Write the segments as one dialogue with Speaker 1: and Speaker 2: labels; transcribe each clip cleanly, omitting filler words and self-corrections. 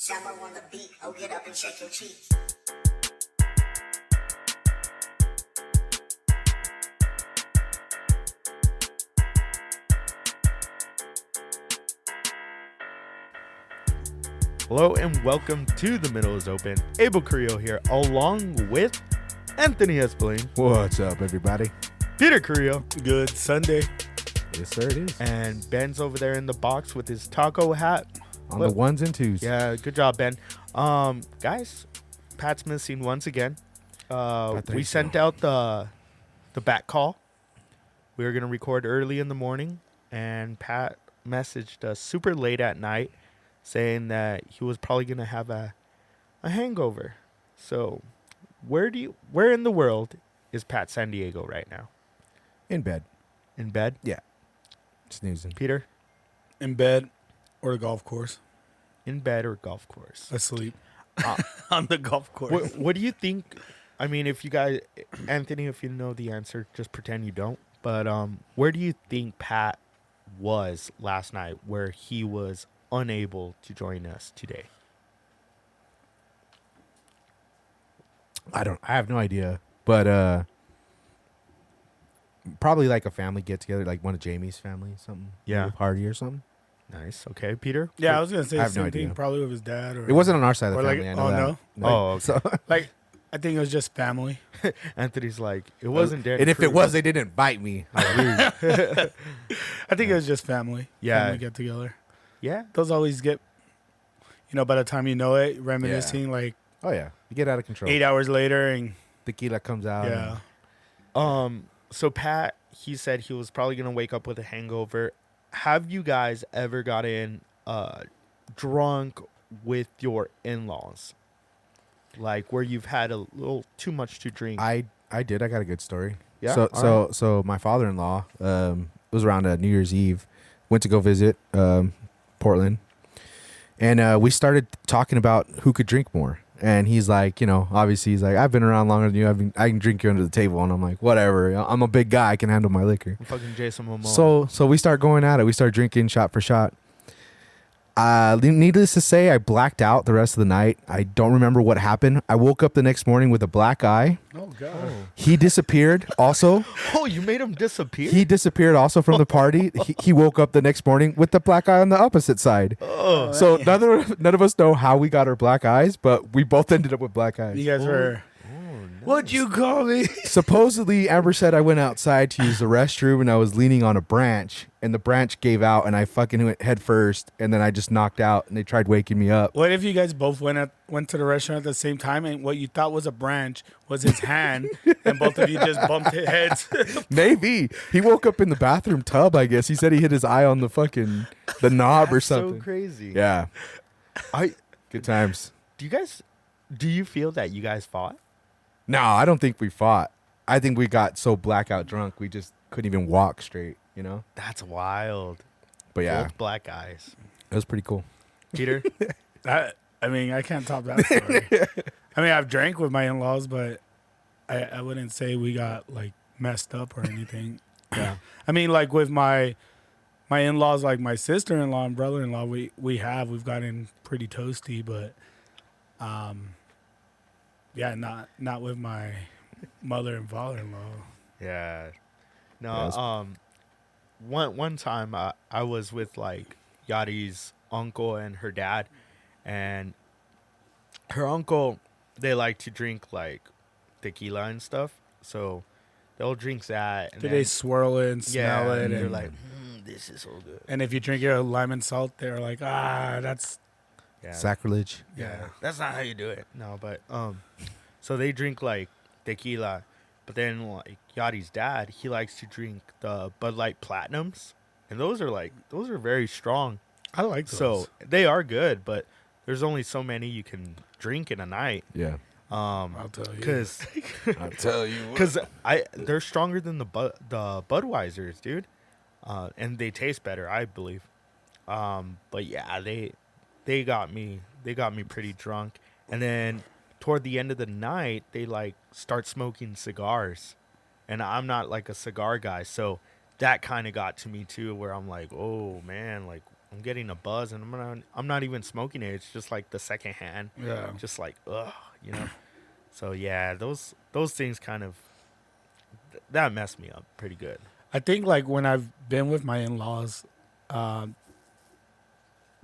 Speaker 1: Summer on the beat, oh get up and shake your cheeks.
Speaker 2: Hello and welcome to The Middle is Open. Abel Carrillo here, along with Anthony Espelin,
Speaker 3: What's up, everybody?
Speaker 2: Peter Carrillo,
Speaker 4: Good Sunday.
Speaker 3: Yes, sir, it is.
Speaker 2: and Ben's over there in the box with his taco hat.
Speaker 3: On the ones and twos.
Speaker 2: Yeah, good job, Ben. Guys, Pat's missing once again. We sent out the bat call. We were gonna record early in the morning, and Pat messaged us super late at night, saying that he was probably gonna have a hangover. So, where in the world is Pat San Diego right now?
Speaker 3: In bed.
Speaker 2: In bed?
Speaker 3: Yeah. Snoozing.
Speaker 2: Peter?
Speaker 4: In bed or the golf course.
Speaker 2: In bed or golf course?
Speaker 4: Asleep. On the golf course.
Speaker 2: What do you think? I mean, if you guys, Anthony, if you know the answer, just pretend you don't. But where do you think Pat was last night where he was unable to join us today?
Speaker 3: I have no idea. But probably like a family get together, like one of Jamie's family, something.
Speaker 2: Yeah.
Speaker 3: A party or something.
Speaker 2: Nice. Okay, Peter?
Speaker 4: Yeah, I was gonna say
Speaker 3: I
Speaker 4: the
Speaker 3: have no
Speaker 4: same thing.
Speaker 3: idea.
Speaker 4: Probably with his dad, or
Speaker 3: It wasn't on our side of
Speaker 4: or
Speaker 3: the
Speaker 4: like,
Speaker 3: family. I know
Speaker 4: oh
Speaker 3: that.
Speaker 4: no,
Speaker 3: Like,
Speaker 2: Oh, okay.
Speaker 3: so,
Speaker 4: like I think it was just family.
Speaker 2: Anthony's like, it wasn't Darren
Speaker 3: and if it
Speaker 2: Cruz.
Speaker 3: was, they didn't invite me.
Speaker 4: I think it was just family.
Speaker 2: Yeah.
Speaker 4: Family get together.
Speaker 2: Yeah.
Speaker 4: Those always get, by the time you know it, reminiscing like
Speaker 3: Oh, yeah. You get out of control.
Speaker 4: 8 hours later, and
Speaker 3: Tequila comes out.
Speaker 4: yeah.
Speaker 2: So Pat, he said he was probably gonna wake up with a hangover. Have you guys ever gotten drunk with your in-laws? Like where you've had a little too much to drink?
Speaker 3: I did. I got a good story.
Speaker 2: Yeah?
Speaker 3: So
Speaker 2: All
Speaker 3: so my father-in-law, it was around New Year's Eve, went to go visit Portland, and we started talking about who could drink more. And he's like, obviously he's like, I've been around longer than you. I can drink you under the table. And I'm like, whatever. I'm a big guy. I can handle my liquor.
Speaker 2: I'm fucking Jason Momoa.
Speaker 3: So we start going at it. We start drinking shot for shot. Needless to say, I blacked out the rest of the night. I don't remember what happened. I woke up the next morning with a black eye.
Speaker 4: Oh god.
Speaker 3: He disappeared also.
Speaker 2: Oh, you made him disappear?
Speaker 3: He disappeared also from the party. He woke up the next morning with the black eye on the opposite side.
Speaker 2: Oh.
Speaker 3: So none of us know how we got our black eyes, but we both ended up with black eyes.
Speaker 4: You guys were.
Speaker 2: No.
Speaker 4: What'd you call me?
Speaker 3: Supposedly, Amber said I went outside to use the restroom and I was leaning on a branch, and the branch gave out and I fucking went head first, and then I just knocked out and they tried waking me up.
Speaker 4: What if you guys both went to the restaurant at the same time, and what you thought was a branch was his hand, and both of you just bumped heads?
Speaker 3: Maybe. He woke up in the bathroom tub, I guess. He said he hit his eye on the knob or
Speaker 2: That's
Speaker 3: something.
Speaker 2: so crazy.
Speaker 3: Yeah.
Speaker 2: I
Speaker 3: Good times.
Speaker 2: do you feel that you guys fought?
Speaker 3: No, I don't think we fought. I think we got so blackout drunk we just couldn't even walk straight,
Speaker 2: That's wild.
Speaker 3: But yeah,
Speaker 2: Both black eyes.
Speaker 3: it was pretty cool.
Speaker 2: Peter?
Speaker 4: I can't top that story. I've drank with my in-laws, but I wouldn't say we got like messed up or anything.
Speaker 3: Yeah.
Speaker 4: Like with my in-laws, like my sister-in-law and brother-in-law, we've gotten pretty toasty, but yeah, not with my mother and father-in-law.
Speaker 2: Yeah. No,
Speaker 3: Yeah,
Speaker 2: one time I was with like Yadi's uncle and her dad, and her uncle, they like to drink like tequila and stuff, so they'll drink that. And
Speaker 4: Did they swirl it and smell it?
Speaker 2: and they're
Speaker 4: And,
Speaker 2: like, this is so good.
Speaker 4: and if you drink it with lime and salt, they're like, that's
Speaker 2: Yeah.
Speaker 3: Sacrilege.
Speaker 2: Yeah, that's not how you do it. No, but so they drink like tequila, but then like Yadi's dad, he likes to drink the Bud Light Platinums, and those are very strong.
Speaker 4: I like those.
Speaker 2: So they are good, but there's only so many you can drink in a night.
Speaker 3: Yeah.
Speaker 4: I'll tell you.
Speaker 2: Cause
Speaker 3: I'll tell you.
Speaker 2: they're stronger than the Budweisers, dude, and they taste better, I believe. But yeah, they got me pretty drunk, and then toward the end of the night they like start smoking cigars, and I'm not like a cigar guy, so that kind of got to me too, where I'm like, oh man, like I'm getting a buzz, and I'm not even smoking it. It's just like the second hand.
Speaker 4: Yeah.
Speaker 2: Just like So yeah, those things kind of that messed me up pretty good.
Speaker 4: I think like when I've been with my in-laws,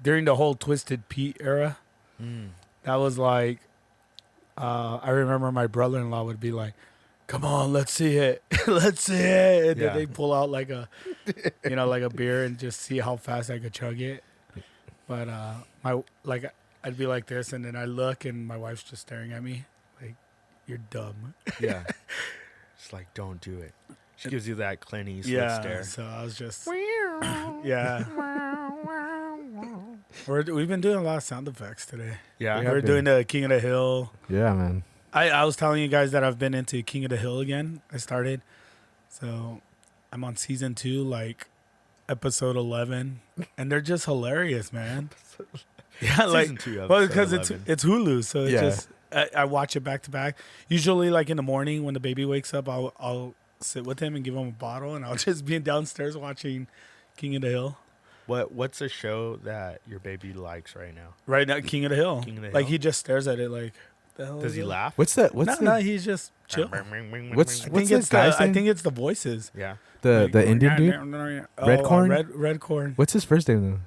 Speaker 4: during the whole Twisted Pete era, that was like, I remember my brother-in-law would be like, "Come on, let's see it, let's see it," and
Speaker 2: Yeah.
Speaker 4: then they pull out like a, like a beer and just see how fast I could chug it. But I'd be like this, and then I look, and my wife's just staring at me like, "You're dumb."
Speaker 2: Yeah. Just like, don't do it. She gives you that Clint Eastwood stare.
Speaker 4: So I was just, yeah. We've been doing a lot of sound effects today.
Speaker 2: Yeah.
Speaker 3: Yeah.
Speaker 4: We're doing the King of the Hill.
Speaker 3: Yeah, man.
Speaker 4: I was telling you guys that I've been into King of the Hill again. I started. So I'm on season 2, like episode 11. And they're just hilarious, man. Yeah, like,
Speaker 2: Season 2,
Speaker 4: well,
Speaker 2: episode
Speaker 4: because
Speaker 2: 11.
Speaker 4: it's Hulu. So it's
Speaker 3: Yeah.
Speaker 4: just, I watch it back to back. Usually, like in the morning when the baby wakes up, I'll sit with him and give him a bottle. And I'll just be downstairs watching King of the Hill.
Speaker 2: What's a show that your baby likes right now?
Speaker 4: Right now, King of the Hill.
Speaker 2: King of the
Speaker 4: Like
Speaker 2: Hill?
Speaker 4: he just stares at it like, the hell
Speaker 2: Does
Speaker 4: is
Speaker 2: he
Speaker 4: it?
Speaker 2: laugh?
Speaker 3: What's that?
Speaker 4: No, he's just chill.
Speaker 3: What's
Speaker 4: I
Speaker 3: this
Speaker 4: think
Speaker 3: guy's name?
Speaker 4: I think it's the voices.
Speaker 2: Yeah.
Speaker 3: The Indian dude? Redcorn?
Speaker 4: Redcorn.
Speaker 3: What's his first name though?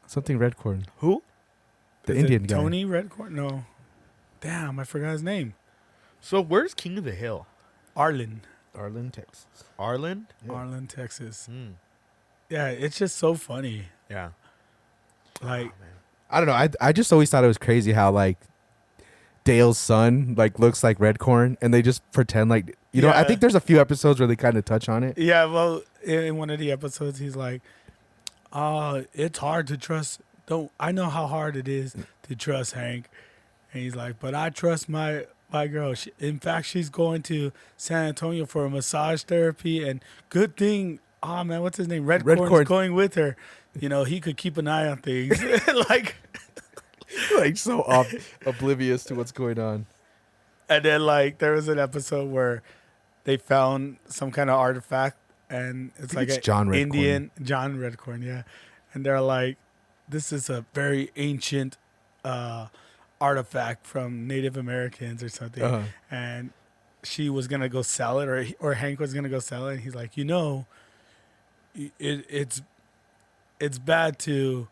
Speaker 3: Something Redcorn.
Speaker 2: Who?
Speaker 3: The
Speaker 4: Is it
Speaker 3: Indian guy.
Speaker 4: Tony Redcorn? No. Damn, I forgot his name.
Speaker 2: So where's King of the Hill?
Speaker 4: Arlen.
Speaker 3: Arlen, Texas.
Speaker 2: Arlen?
Speaker 3: Yeah.
Speaker 4: Arlen, Texas.
Speaker 2: Mm.
Speaker 4: Yeah, it's just so funny.
Speaker 2: Yeah.
Speaker 4: Like,
Speaker 3: I don't know. I just always thought it was crazy how like Dale's son like looks like Redcorn, and they just pretend like I
Speaker 4: Yeah.
Speaker 3: think there's a few episodes where they kind of touch on it.
Speaker 4: yeah, well, in one of the episodes, he's like, it's hard to trust. I know how hard it is to trust Hank. And he's like, but I trust my girl. In fact, she's going to San Antonio for a massage therapy. And good thing, man, what's his name? Redcorn's going with her. He could keep an eye on things. Like,
Speaker 3: Like so oblivious to what's going on.
Speaker 4: and then like there was an episode where they found some kind of artifact, and it's
Speaker 3: I think
Speaker 4: like
Speaker 3: it's John Redcorn.
Speaker 4: Indian John Redcorn, yeah. And they're like, this is a very ancient artifact from Native Americans or something.
Speaker 3: Uh-huh.
Speaker 4: And she was gonna go sell it, or Hank was gonna go sell it. And he's like, it's bad to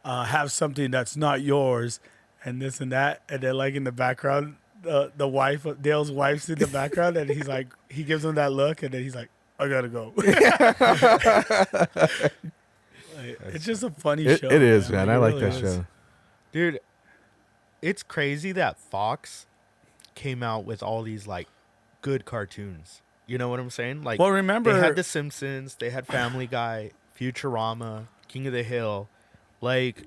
Speaker 4: have something that's not yours, and this and that. And then like in the background, the wife, Dale's wife's in the background, and he's like, he gives him that look, and then he's like, I gotta go. Like, it's just a funny show.
Speaker 3: It is, man.
Speaker 4: Like,
Speaker 3: I
Speaker 4: it
Speaker 3: like
Speaker 4: really
Speaker 3: that
Speaker 4: is.
Speaker 3: show.
Speaker 2: Dude, it's crazy that Fox came out with all these like good cartoons. You know what I'm saying? Like,
Speaker 4: Well, remember,
Speaker 2: they had The Simpsons, they had Family Guy, Futurama, King of the Hill. Like,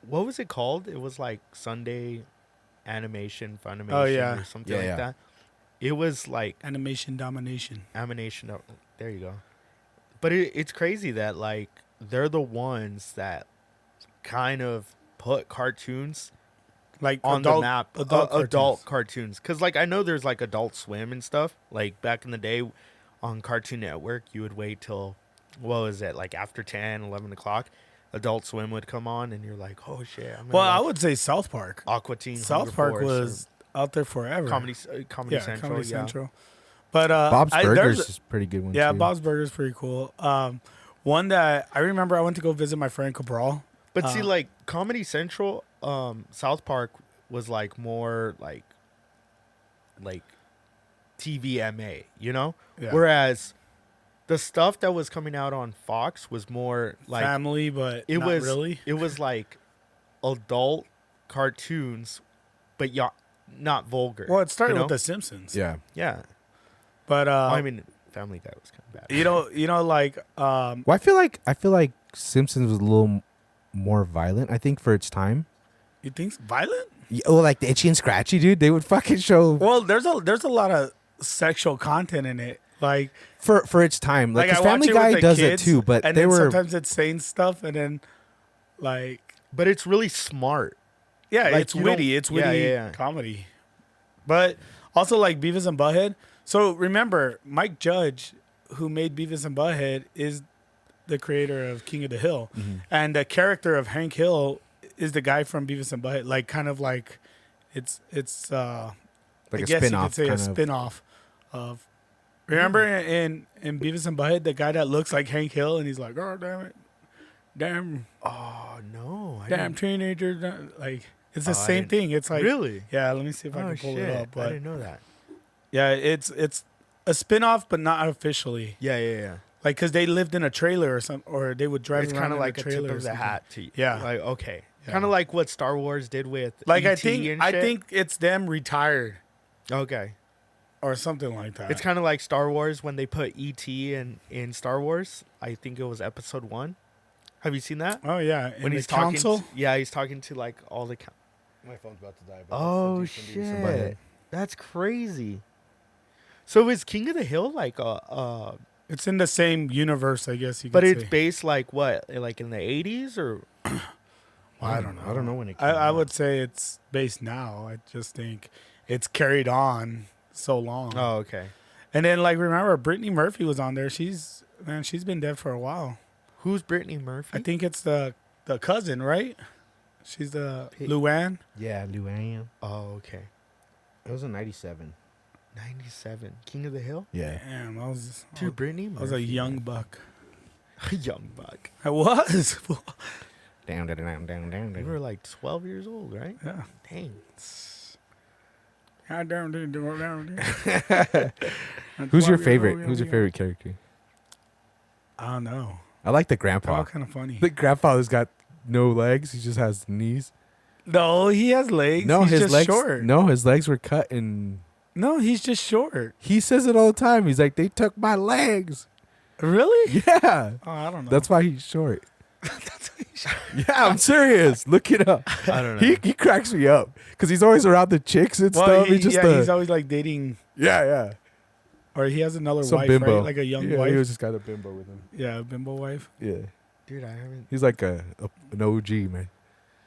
Speaker 2: what was it called? It was like Sunday Animation, Funimation,
Speaker 4: Oh, yeah.
Speaker 2: or something
Speaker 3: Yeah,
Speaker 2: like
Speaker 3: yeah.
Speaker 2: that. It was like
Speaker 4: Animation Domination.
Speaker 2: animation. There you go. But it's crazy that like they're the ones that kind of put cartoons
Speaker 4: Like
Speaker 2: on
Speaker 4: adult,
Speaker 2: the map.
Speaker 4: adult cartoons.
Speaker 2: Cartoons. Because like I know there's like Adult Swim and stuff. Like back in the day on Cartoon Network, you would wait till, what was it, like after 10, 11 o'clock, Adult Swim would come on, and you're like, oh shit. I'm gonna
Speaker 4: Well, I
Speaker 2: watch
Speaker 4: would say South Park.
Speaker 2: Aqua Teen,
Speaker 4: South
Speaker 2: Hunger
Speaker 4: Park
Speaker 2: Force,
Speaker 4: was out there forever.
Speaker 2: or Comedy
Speaker 4: yeah,
Speaker 2: Central.
Speaker 4: Comedy
Speaker 2: yeah.
Speaker 4: Central. But
Speaker 3: Bob's
Speaker 4: there's-
Speaker 3: Burgers is a pretty good one.
Speaker 4: Yeah,
Speaker 3: too.
Speaker 4: Bob's Burgers pretty cool. One that I remember, I went to go visit my friend Cabral.
Speaker 2: But see, like Comedy Central, South Park was like more like TVMA, you know?
Speaker 4: Yeah.
Speaker 2: Whereas the stuff that was coming out on Fox was more like
Speaker 4: Family, but
Speaker 2: it
Speaker 4: not
Speaker 2: was
Speaker 4: really.
Speaker 2: it was like adult cartoons, but yeah, not vulgar.
Speaker 4: Well, it started
Speaker 2: you know?
Speaker 4: with The Simpsons.
Speaker 3: Yeah.
Speaker 2: Yeah.
Speaker 4: But
Speaker 2: I mean, Family Guy was kind of bad.
Speaker 4: like
Speaker 3: Well, I feel like Simpsons was a little more violent. I think for its time.
Speaker 4: you think violent?
Speaker 3: Yeah, well, like the Itchy and Scratchy, dude, they would fucking show
Speaker 4: Well, there's a lot of sexual content in it. Like
Speaker 3: for its time. Like, 'cause
Speaker 4: I watch
Speaker 3: Family
Speaker 4: it with
Speaker 3: Guy
Speaker 4: the
Speaker 3: does
Speaker 4: kids,
Speaker 3: it too, but
Speaker 4: and
Speaker 3: they
Speaker 4: then
Speaker 3: were
Speaker 4: sometimes it's saying stuff, and then like
Speaker 2: But it's really smart.
Speaker 4: yeah,
Speaker 2: Like,
Speaker 4: it's
Speaker 2: you don't-
Speaker 4: witty. It's
Speaker 2: yeah,
Speaker 4: witty
Speaker 2: yeah.
Speaker 4: comedy. But also like Beavis and Butthead. So remember, Mike Judge, who made Beavis and Butthead, is the creator of King of the Hill, and the character of Hank Hill is the guy from Beavis and Butthead. Like kind of like it's
Speaker 3: Like
Speaker 4: I
Speaker 3: a
Speaker 4: guess you
Speaker 3: spin-off
Speaker 4: could say a
Speaker 3: kind of.
Speaker 4: spin-off of. Remember in Beavis and Butthead, the guy that looks like Hank Hill, and he's like, "Oh damn it, damn
Speaker 2: Oh no!
Speaker 4: damn teenagers!" Like it's the
Speaker 2: I
Speaker 4: same
Speaker 2: didn't-
Speaker 4: thing. It's like
Speaker 2: really?
Speaker 4: yeah. Let me see if I
Speaker 2: Oh
Speaker 4: can pull
Speaker 2: shit!
Speaker 4: it up.
Speaker 2: I
Speaker 4: But
Speaker 2: didn't know that.
Speaker 4: yeah, it's a spin-off, but not officially.
Speaker 2: Yeah.
Speaker 4: Like because they lived in a trailer or something, or they would drive
Speaker 2: It's
Speaker 4: around
Speaker 2: kind of
Speaker 4: in
Speaker 2: like
Speaker 4: a
Speaker 2: a
Speaker 4: trailer
Speaker 2: tip
Speaker 4: or
Speaker 2: of the
Speaker 4: something.
Speaker 2: hat to
Speaker 4: Yeah.
Speaker 2: Like okay,
Speaker 4: Yeah.
Speaker 2: kind of like what Star Wars did with
Speaker 4: Like I
Speaker 2: ET
Speaker 4: think
Speaker 2: and
Speaker 4: I
Speaker 2: shit.
Speaker 4: think it's them retired
Speaker 2: Okay.
Speaker 4: or something like that.
Speaker 2: It's kind of like Star Wars when they put ET in Star Wars. I think it was Episode 1. Have you seen that?
Speaker 4: oh yeah,
Speaker 2: When
Speaker 4: in
Speaker 2: he's
Speaker 4: the
Speaker 2: talking,
Speaker 4: council.
Speaker 2: yeah, he's talking to like all the.
Speaker 3: My phone's about to die. but
Speaker 2: Oh
Speaker 3: it's from Beavis and Butthead.
Speaker 2: shit, that's crazy. So is King of the Hill like
Speaker 4: It's in the same universe, I guess you could
Speaker 2: but
Speaker 4: say.
Speaker 2: it's based like what, like in the 80s or?
Speaker 4: I don't know.
Speaker 3: I don't know when it came
Speaker 4: I
Speaker 3: out.
Speaker 4: would say it's based now. I just think it's carried on so long.
Speaker 2: Oh, okay.
Speaker 4: And then like remember Brittany Murphy was on there. She's been dead for a while.
Speaker 2: Who's Brittany Murphy?
Speaker 4: I think it's the cousin, right? She's the Luann.
Speaker 3: Yeah, Luann.
Speaker 2: Oh, okay.
Speaker 3: It was in '97.
Speaker 2: 97. King of the Hill.
Speaker 3: Yeah.
Speaker 4: Damn,
Speaker 2: Dude, Brittany
Speaker 4: I
Speaker 2: Murphy.
Speaker 4: was a young buck.
Speaker 2: a young buck.
Speaker 4: I was.
Speaker 3: Down, down, down, down, down.
Speaker 2: You were like 12 years old, right?
Speaker 4: Yeah.
Speaker 2: Dang.
Speaker 3: Who's your favorite? Who's your favorite character?
Speaker 4: I don't know.
Speaker 3: I like the
Speaker 4: They're all
Speaker 3: grandpa.
Speaker 4: kind of funny.
Speaker 3: The grandfather's got no legs. He just has knees.
Speaker 4: No, he has legs.
Speaker 3: No,
Speaker 4: he's
Speaker 3: his
Speaker 4: just
Speaker 3: legs.
Speaker 4: short.
Speaker 3: No, his legs were cut, and
Speaker 4: No, he's just short.
Speaker 3: he says it all the time. He's like, "They took my legs."
Speaker 4: Really?
Speaker 3: Yeah,
Speaker 4: Oh, I don't know.
Speaker 3: that's why he's short. Yeah, I'm serious. Look it up.
Speaker 2: I don't know.
Speaker 3: He cracks me up because he's always around the chicks and stuff. He's just
Speaker 4: he's always like dating,
Speaker 3: yeah.
Speaker 4: or he has another
Speaker 3: Some
Speaker 4: wife,
Speaker 3: bimbo,
Speaker 4: right? Like a young
Speaker 3: yeah,
Speaker 4: wife.
Speaker 3: He was just got a bimbo with him.
Speaker 4: Yeah, a bimbo wife.
Speaker 3: Yeah,
Speaker 2: Dude, I haven't.
Speaker 3: he's like an OG man.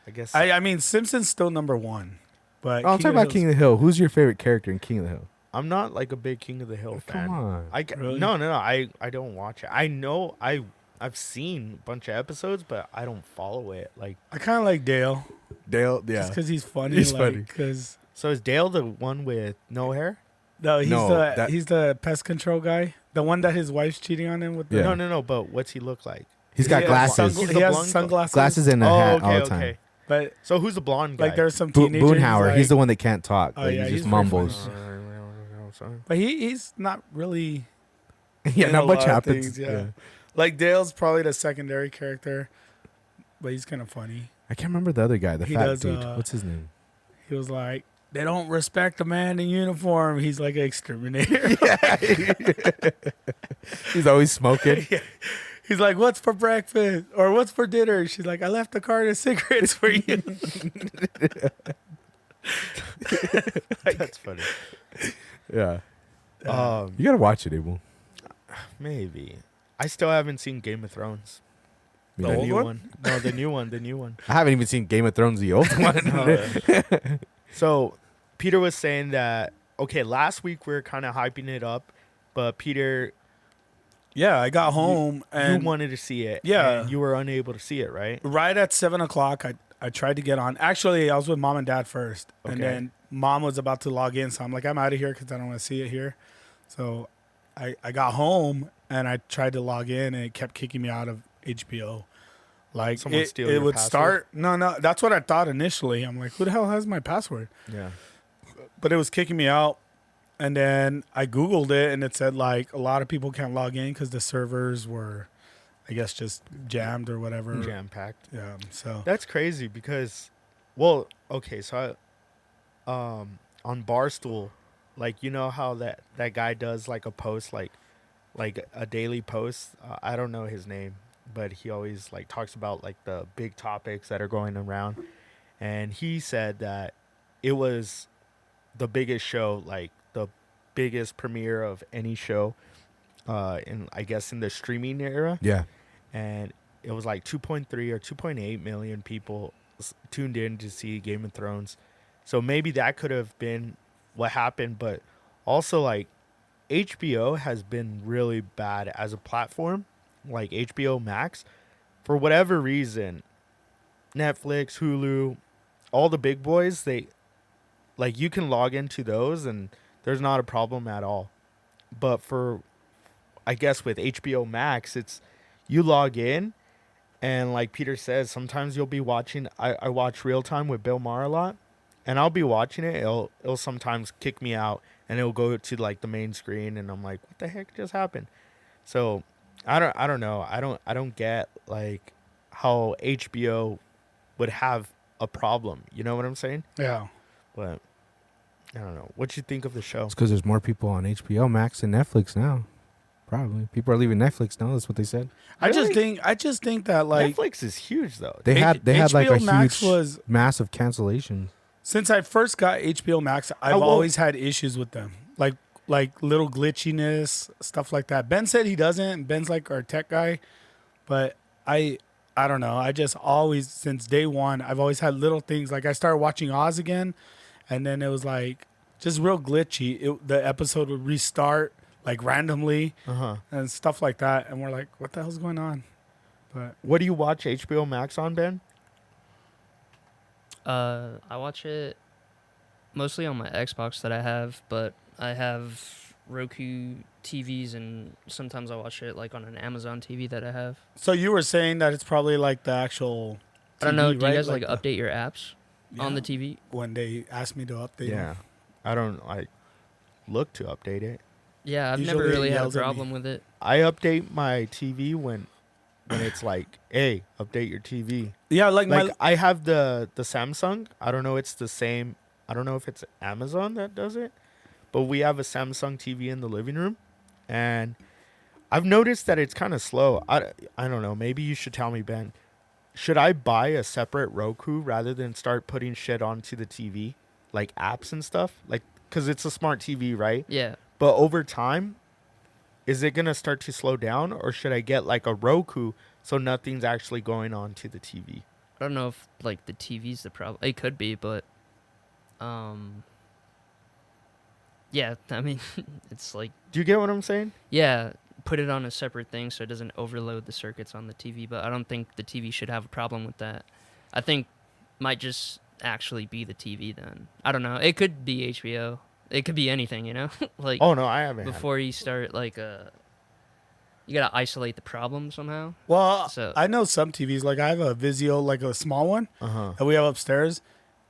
Speaker 2: I guess.
Speaker 4: I mean, Simpson's still number one, but
Speaker 3: Oh, I'm talking about King of the Hill. Who's your favorite character in King of the Hill?
Speaker 2: I'm not like a big King of the Hill fan.
Speaker 3: Come on.
Speaker 4: Really?
Speaker 2: No. I don't watch it. I know I've seen a bunch of episodes, but I don't follow it. Like,
Speaker 4: I kind of like Dale,
Speaker 3: Dale,
Speaker 4: just
Speaker 3: yeah.
Speaker 4: because he's funny.
Speaker 3: He's
Speaker 4: like,
Speaker 3: funny.
Speaker 4: Because
Speaker 2: so is Dale the one with no hair?
Speaker 4: no, he's
Speaker 3: No, that-
Speaker 4: he's the pest control guy, the one that his wife's cheating on him with. The,
Speaker 3: Yeah.
Speaker 2: No. But what's he look like?
Speaker 3: He's got
Speaker 4: He has
Speaker 3: glasses.
Speaker 2: He's
Speaker 4: He
Speaker 2: the
Speaker 4: has
Speaker 2: blonde guy.
Speaker 4: sunglasses.
Speaker 3: Glasses and a hat all the time.
Speaker 4: But
Speaker 2: So who's the blonde guy?
Speaker 4: like, there's some
Speaker 3: Bo-
Speaker 4: teenager.
Speaker 3: Boonhauer. He's the one that can't talk.
Speaker 4: Oh,
Speaker 3: Like,
Speaker 4: yeah,
Speaker 3: he
Speaker 4: he's
Speaker 3: just
Speaker 4: very
Speaker 3: mumbles.
Speaker 4: But he's not really.
Speaker 3: Yeah,
Speaker 4: in
Speaker 3: not
Speaker 4: a
Speaker 3: much
Speaker 4: lot of
Speaker 3: happens.
Speaker 4: things, yeah. Like Dale's probably the secondary character, but he's kind of funny.
Speaker 3: I can't remember the other guy, the
Speaker 4: He
Speaker 3: fat
Speaker 4: does,
Speaker 3: dude. What's his name?
Speaker 4: He was like, "They don't respect a man in uniform." He's like an exterminator.
Speaker 3: He's always smoking.
Speaker 4: He's like, "What's for breakfast or what's for dinner?" She's like, "I left a carton of cigarettes for you."
Speaker 2: That's funny.
Speaker 3: Yeah.
Speaker 2: Um,
Speaker 3: You got to watch it, Abel.
Speaker 2: maybe. I still haven't seen Game of Thrones.
Speaker 3: Me
Speaker 4: The
Speaker 3: neither.
Speaker 4: old
Speaker 2: new
Speaker 4: one?
Speaker 2: No, the new one. The new one.
Speaker 3: I haven't even seen Game of Thrones, the old one.
Speaker 2: So Peter was saying that, okay, last week we were kind of hyping it up, but Peter,
Speaker 4: Yeah, I got home and
Speaker 2: you wanted to see it.
Speaker 4: Yeah.
Speaker 2: and you were unable to see it, right?
Speaker 4: right at 7:00, I tried to get on. Actually, I was with mom and dad first, and
Speaker 2: Okay.
Speaker 4: then mom was about to log in, so I'm like, I'm out of here because I don't want to see it here. So I got home and I tried to log in, and it kept kicking me out of HBO. Like
Speaker 2: Someone
Speaker 4: it,
Speaker 2: steal
Speaker 4: it
Speaker 2: your
Speaker 4: would
Speaker 2: password?
Speaker 4: start. No, that's what I thought initially. I'm like, who the hell has my password?
Speaker 2: Yeah.
Speaker 4: But it was kicking me out. And then I Googled it, and it said, like, a lot of people can't log in because the servers were, I guess, just jammed or whatever.
Speaker 2: Jam packed.
Speaker 4: Yeah. So,
Speaker 2: That's crazy because, well, okay, so on Barstool, like, you know how that guy does like a post, like a daily post. I don't know his name, but he always like talks about like the big topics that are going around, and he said that it was the biggest show, like the biggest premiere of any show, in I guess in the streaming era.
Speaker 3: Yeah.
Speaker 2: And it was like 2.3 or 2.8 million people tuned in to see Game of Thrones. So maybe that could have been what happened, but also like HBO has been really bad as a platform. like HBO Max, for whatever reason, Netflix, Hulu, all the big boys, they like you can log into those and there's not a problem at all. But for, I guess with HBO Max, it's you log in and like Peter says, sometimes you'll be watching. I watch Real Time with Bill Maher a lot, and I'll be watching it. It'll sometimes kick me out and it'll go to like the main screen and I'm like, what the heck just happened? So I don't know. I don't get like how HBO would have a problem. You know what I'm saying?
Speaker 4: Yeah.
Speaker 2: But I don't know. What you think of the show?
Speaker 3: It's because there's more people on HBO Max than Netflix now. Probably people are leaving Netflix now. That's what they said.
Speaker 4: I just think that like
Speaker 2: Netflix is huge though.
Speaker 3: They had like a
Speaker 4: HBO Max
Speaker 3: huge, massive cancellation.
Speaker 4: since I first got HBO Max, I've always had issues with them. Like little glitchiness, stuff like that. Ben said he doesn't. Ben's like our tech guy, but I don't know. I just always, since day one, I've always had little things. Like I started watching Oz again, and then it was like just real glitchy. The episode would restart like randomly and stuff like that, and we're like, what the hell's going on? But
Speaker 2: what do you watch HBO Max on, Ben?
Speaker 5: I watch it mostly on my Xbox that I have, but I have Roku TVs, and sometimes I watch it like on an Amazon TV that I have.
Speaker 4: so you were saying that it's probably like the actual TV,
Speaker 5: I don't know. Do
Speaker 4: right?
Speaker 5: you guys like
Speaker 4: the-
Speaker 5: update your apps on the TV?
Speaker 4: when they asked me to update them.
Speaker 2: I don't like look to update it.
Speaker 5: Yeah, I've
Speaker 4: Usually
Speaker 5: never really
Speaker 4: it
Speaker 5: had a
Speaker 4: yells at me.
Speaker 5: problem with it.
Speaker 2: I update my TV when it's like, hey, update your TV.
Speaker 4: Yeah, like
Speaker 2: Like
Speaker 4: my
Speaker 2: I have the Samsung. I don't know. It's the same. I don't know if it's Amazon that does it, but we have a Samsung TV in the living room, and I've noticed that it's kind of slow. I don't know. Maybe you should tell me, Ben. Should I buy a separate Roku rather than start putting shit onto the TV, like apps and stuff? Like, because it's a smart TV, right?
Speaker 5: Yeah.
Speaker 2: But over time, is it going to start to slow down, or should I get like a Roku so nothing's actually going on to the TV?
Speaker 5: I don't know if like the TV's the problem. It could be, but yeah, I mean, it's like,
Speaker 2: Do you get what I'm saying?
Speaker 5: yeah, put it on a separate thing so it doesn't overload the circuits on the TV, but I don't think the TV should have a problem with that. I think might just actually be the TV then. I don't know. It could be HBO. It could be anything, you know? Like
Speaker 2: Oh, no, I haven't.
Speaker 5: before you start like you got to isolate the problem somehow.
Speaker 4: well,
Speaker 5: So-
Speaker 4: I know some TVs. Like I have a Vizio, like a small one
Speaker 2: Uh-huh.
Speaker 4: that we have upstairs,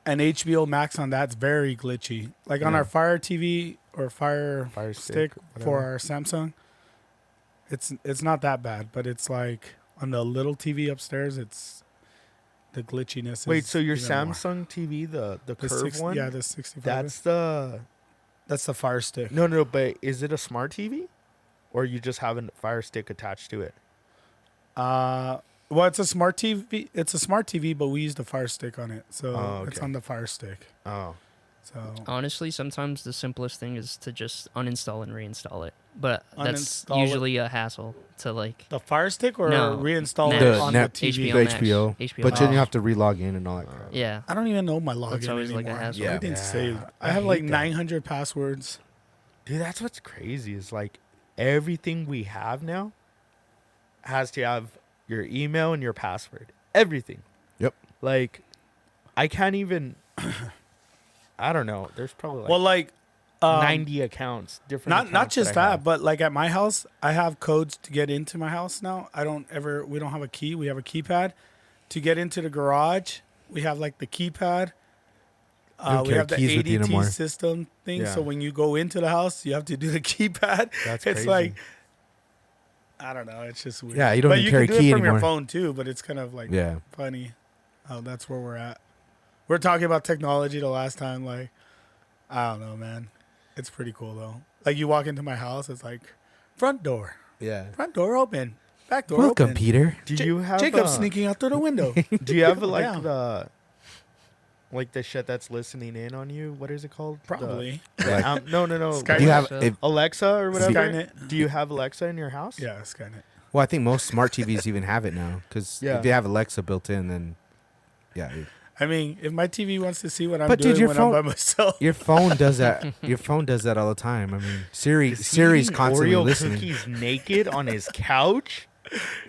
Speaker 4: and HBO Max on that's very glitchy. Like on
Speaker 2: Yeah.
Speaker 4: our Fire TV or Fire
Speaker 2: Fire
Speaker 4: Stick
Speaker 2: Stick,
Speaker 4: for
Speaker 2: whatever.
Speaker 4: our Samsung, it's not that bad, but it's like on the little TV upstairs, it's the glitchiness.
Speaker 2: Wait,
Speaker 4: is
Speaker 2: so your
Speaker 4: even more.
Speaker 2: Samsung TV, the
Speaker 4: The
Speaker 2: curved
Speaker 4: 60
Speaker 2: one?
Speaker 4: Yeah, the 65.
Speaker 2: That's
Speaker 4: That's the Fire Stick.
Speaker 2: no, but is it a smart TV? Or you just have a Fire Stick attached to it?
Speaker 4: Well, it's a smart TV. It's a smart TV, but we use the Fire Stick on it, so
Speaker 2: Oh,
Speaker 4: it's
Speaker 2: okay.
Speaker 4: on the Fire Stick.
Speaker 2: Oh.
Speaker 4: So
Speaker 5: Honestly, sometimes the simplest thing is to just uninstall and reinstall it. But that's
Speaker 4: Uninstall it.
Speaker 5: usually a hassle to like
Speaker 4: the Fire Stick or
Speaker 5: No,
Speaker 4: reinstall
Speaker 5: Max.
Speaker 4: it
Speaker 3: The
Speaker 4: on
Speaker 3: net-
Speaker 4: the TV.
Speaker 5: HBO
Speaker 3: The
Speaker 5: Max.
Speaker 3: HBO.
Speaker 5: HBO
Speaker 3: But then
Speaker 5: Max.
Speaker 3: you have to relog in and all that crap.
Speaker 5: Yeah.
Speaker 4: I don't even know my login
Speaker 5: That's always like a
Speaker 4: anymore.
Speaker 5: hassle.
Speaker 3: Yeah.
Speaker 4: Everything's saved. I
Speaker 2: I
Speaker 4: have
Speaker 2: hate
Speaker 4: like
Speaker 2: that.
Speaker 4: 900 passwords.
Speaker 2: Dude, that's what's crazy is like everything we have now has to have your email and your password. Everything.
Speaker 3: Yep.
Speaker 2: Like, I can't even. I don't know. There's probably like
Speaker 4: Well, like
Speaker 2: 90 accounts. Different.
Speaker 4: not
Speaker 2: accounts
Speaker 4: just
Speaker 2: I
Speaker 4: that,
Speaker 2: have.
Speaker 4: but like at my house, I have codes to get into my house now. We don't have a key. We have a keypad to get into the garage. We have like the keypad.
Speaker 3: don't
Speaker 4: We
Speaker 3: carry
Speaker 4: have the
Speaker 3: keys with you
Speaker 4: ADT
Speaker 3: anymore.
Speaker 4: system thing.
Speaker 2: Yeah.
Speaker 4: So when you go into the house, you have to do the keypad.
Speaker 2: That's
Speaker 4: it's
Speaker 2: crazy.
Speaker 4: like, I don't know. It's just weird.
Speaker 3: Yeah, you don't
Speaker 4: but
Speaker 3: even
Speaker 4: you
Speaker 3: carry
Speaker 4: can do
Speaker 3: key
Speaker 4: it from
Speaker 3: anymore.
Speaker 4: your phone too. But it's kind of like
Speaker 3: Yeah.
Speaker 4: funny. Oh, that's where we're at. We're talking about technology the last time. Like, I don't know, man. It's pretty cool though. Like you walk into my house, it's like front door open, back door
Speaker 3: Welcome,
Speaker 4: open.
Speaker 3: Peter.
Speaker 2: Do you have
Speaker 4: Jacob sneaking out through the window.
Speaker 2: Do you have like
Speaker 4: Yeah.
Speaker 2: the shit that's listening in on you? What is it called?
Speaker 4: Probably.
Speaker 2: No.
Speaker 4: Skynet.
Speaker 3: Do you have?
Speaker 5: So-
Speaker 3: If,
Speaker 2: Alexa or whatever.
Speaker 4: Skynet.
Speaker 2: Do you have Alexa in your house?
Speaker 4: Yeah, Skynet.
Speaker 3: well, I think most smart TVs even have it now because
Speaker 2: Yeah.
Speaker 3: if they have Alexa built in, then yeah,
Speaker 4: I mean, if my TV wants to see what I'm
Speaker 3: But dude,
Speaker 4: doing
Speaker 3: your
Speaker 4: when
Speaker 3: phone-
Speaker 4: I'm by myself,
Speaker 3: your phone does that. Your phone does that all the time. I mean,
Speaker 2: Is he
Speaker 3: Siri's
Speaker 2: eating
Speaker 3: constantly
Speaker 2: Oreo
Speaker 3: listening.
Speaker 2: cookies naked on his couch.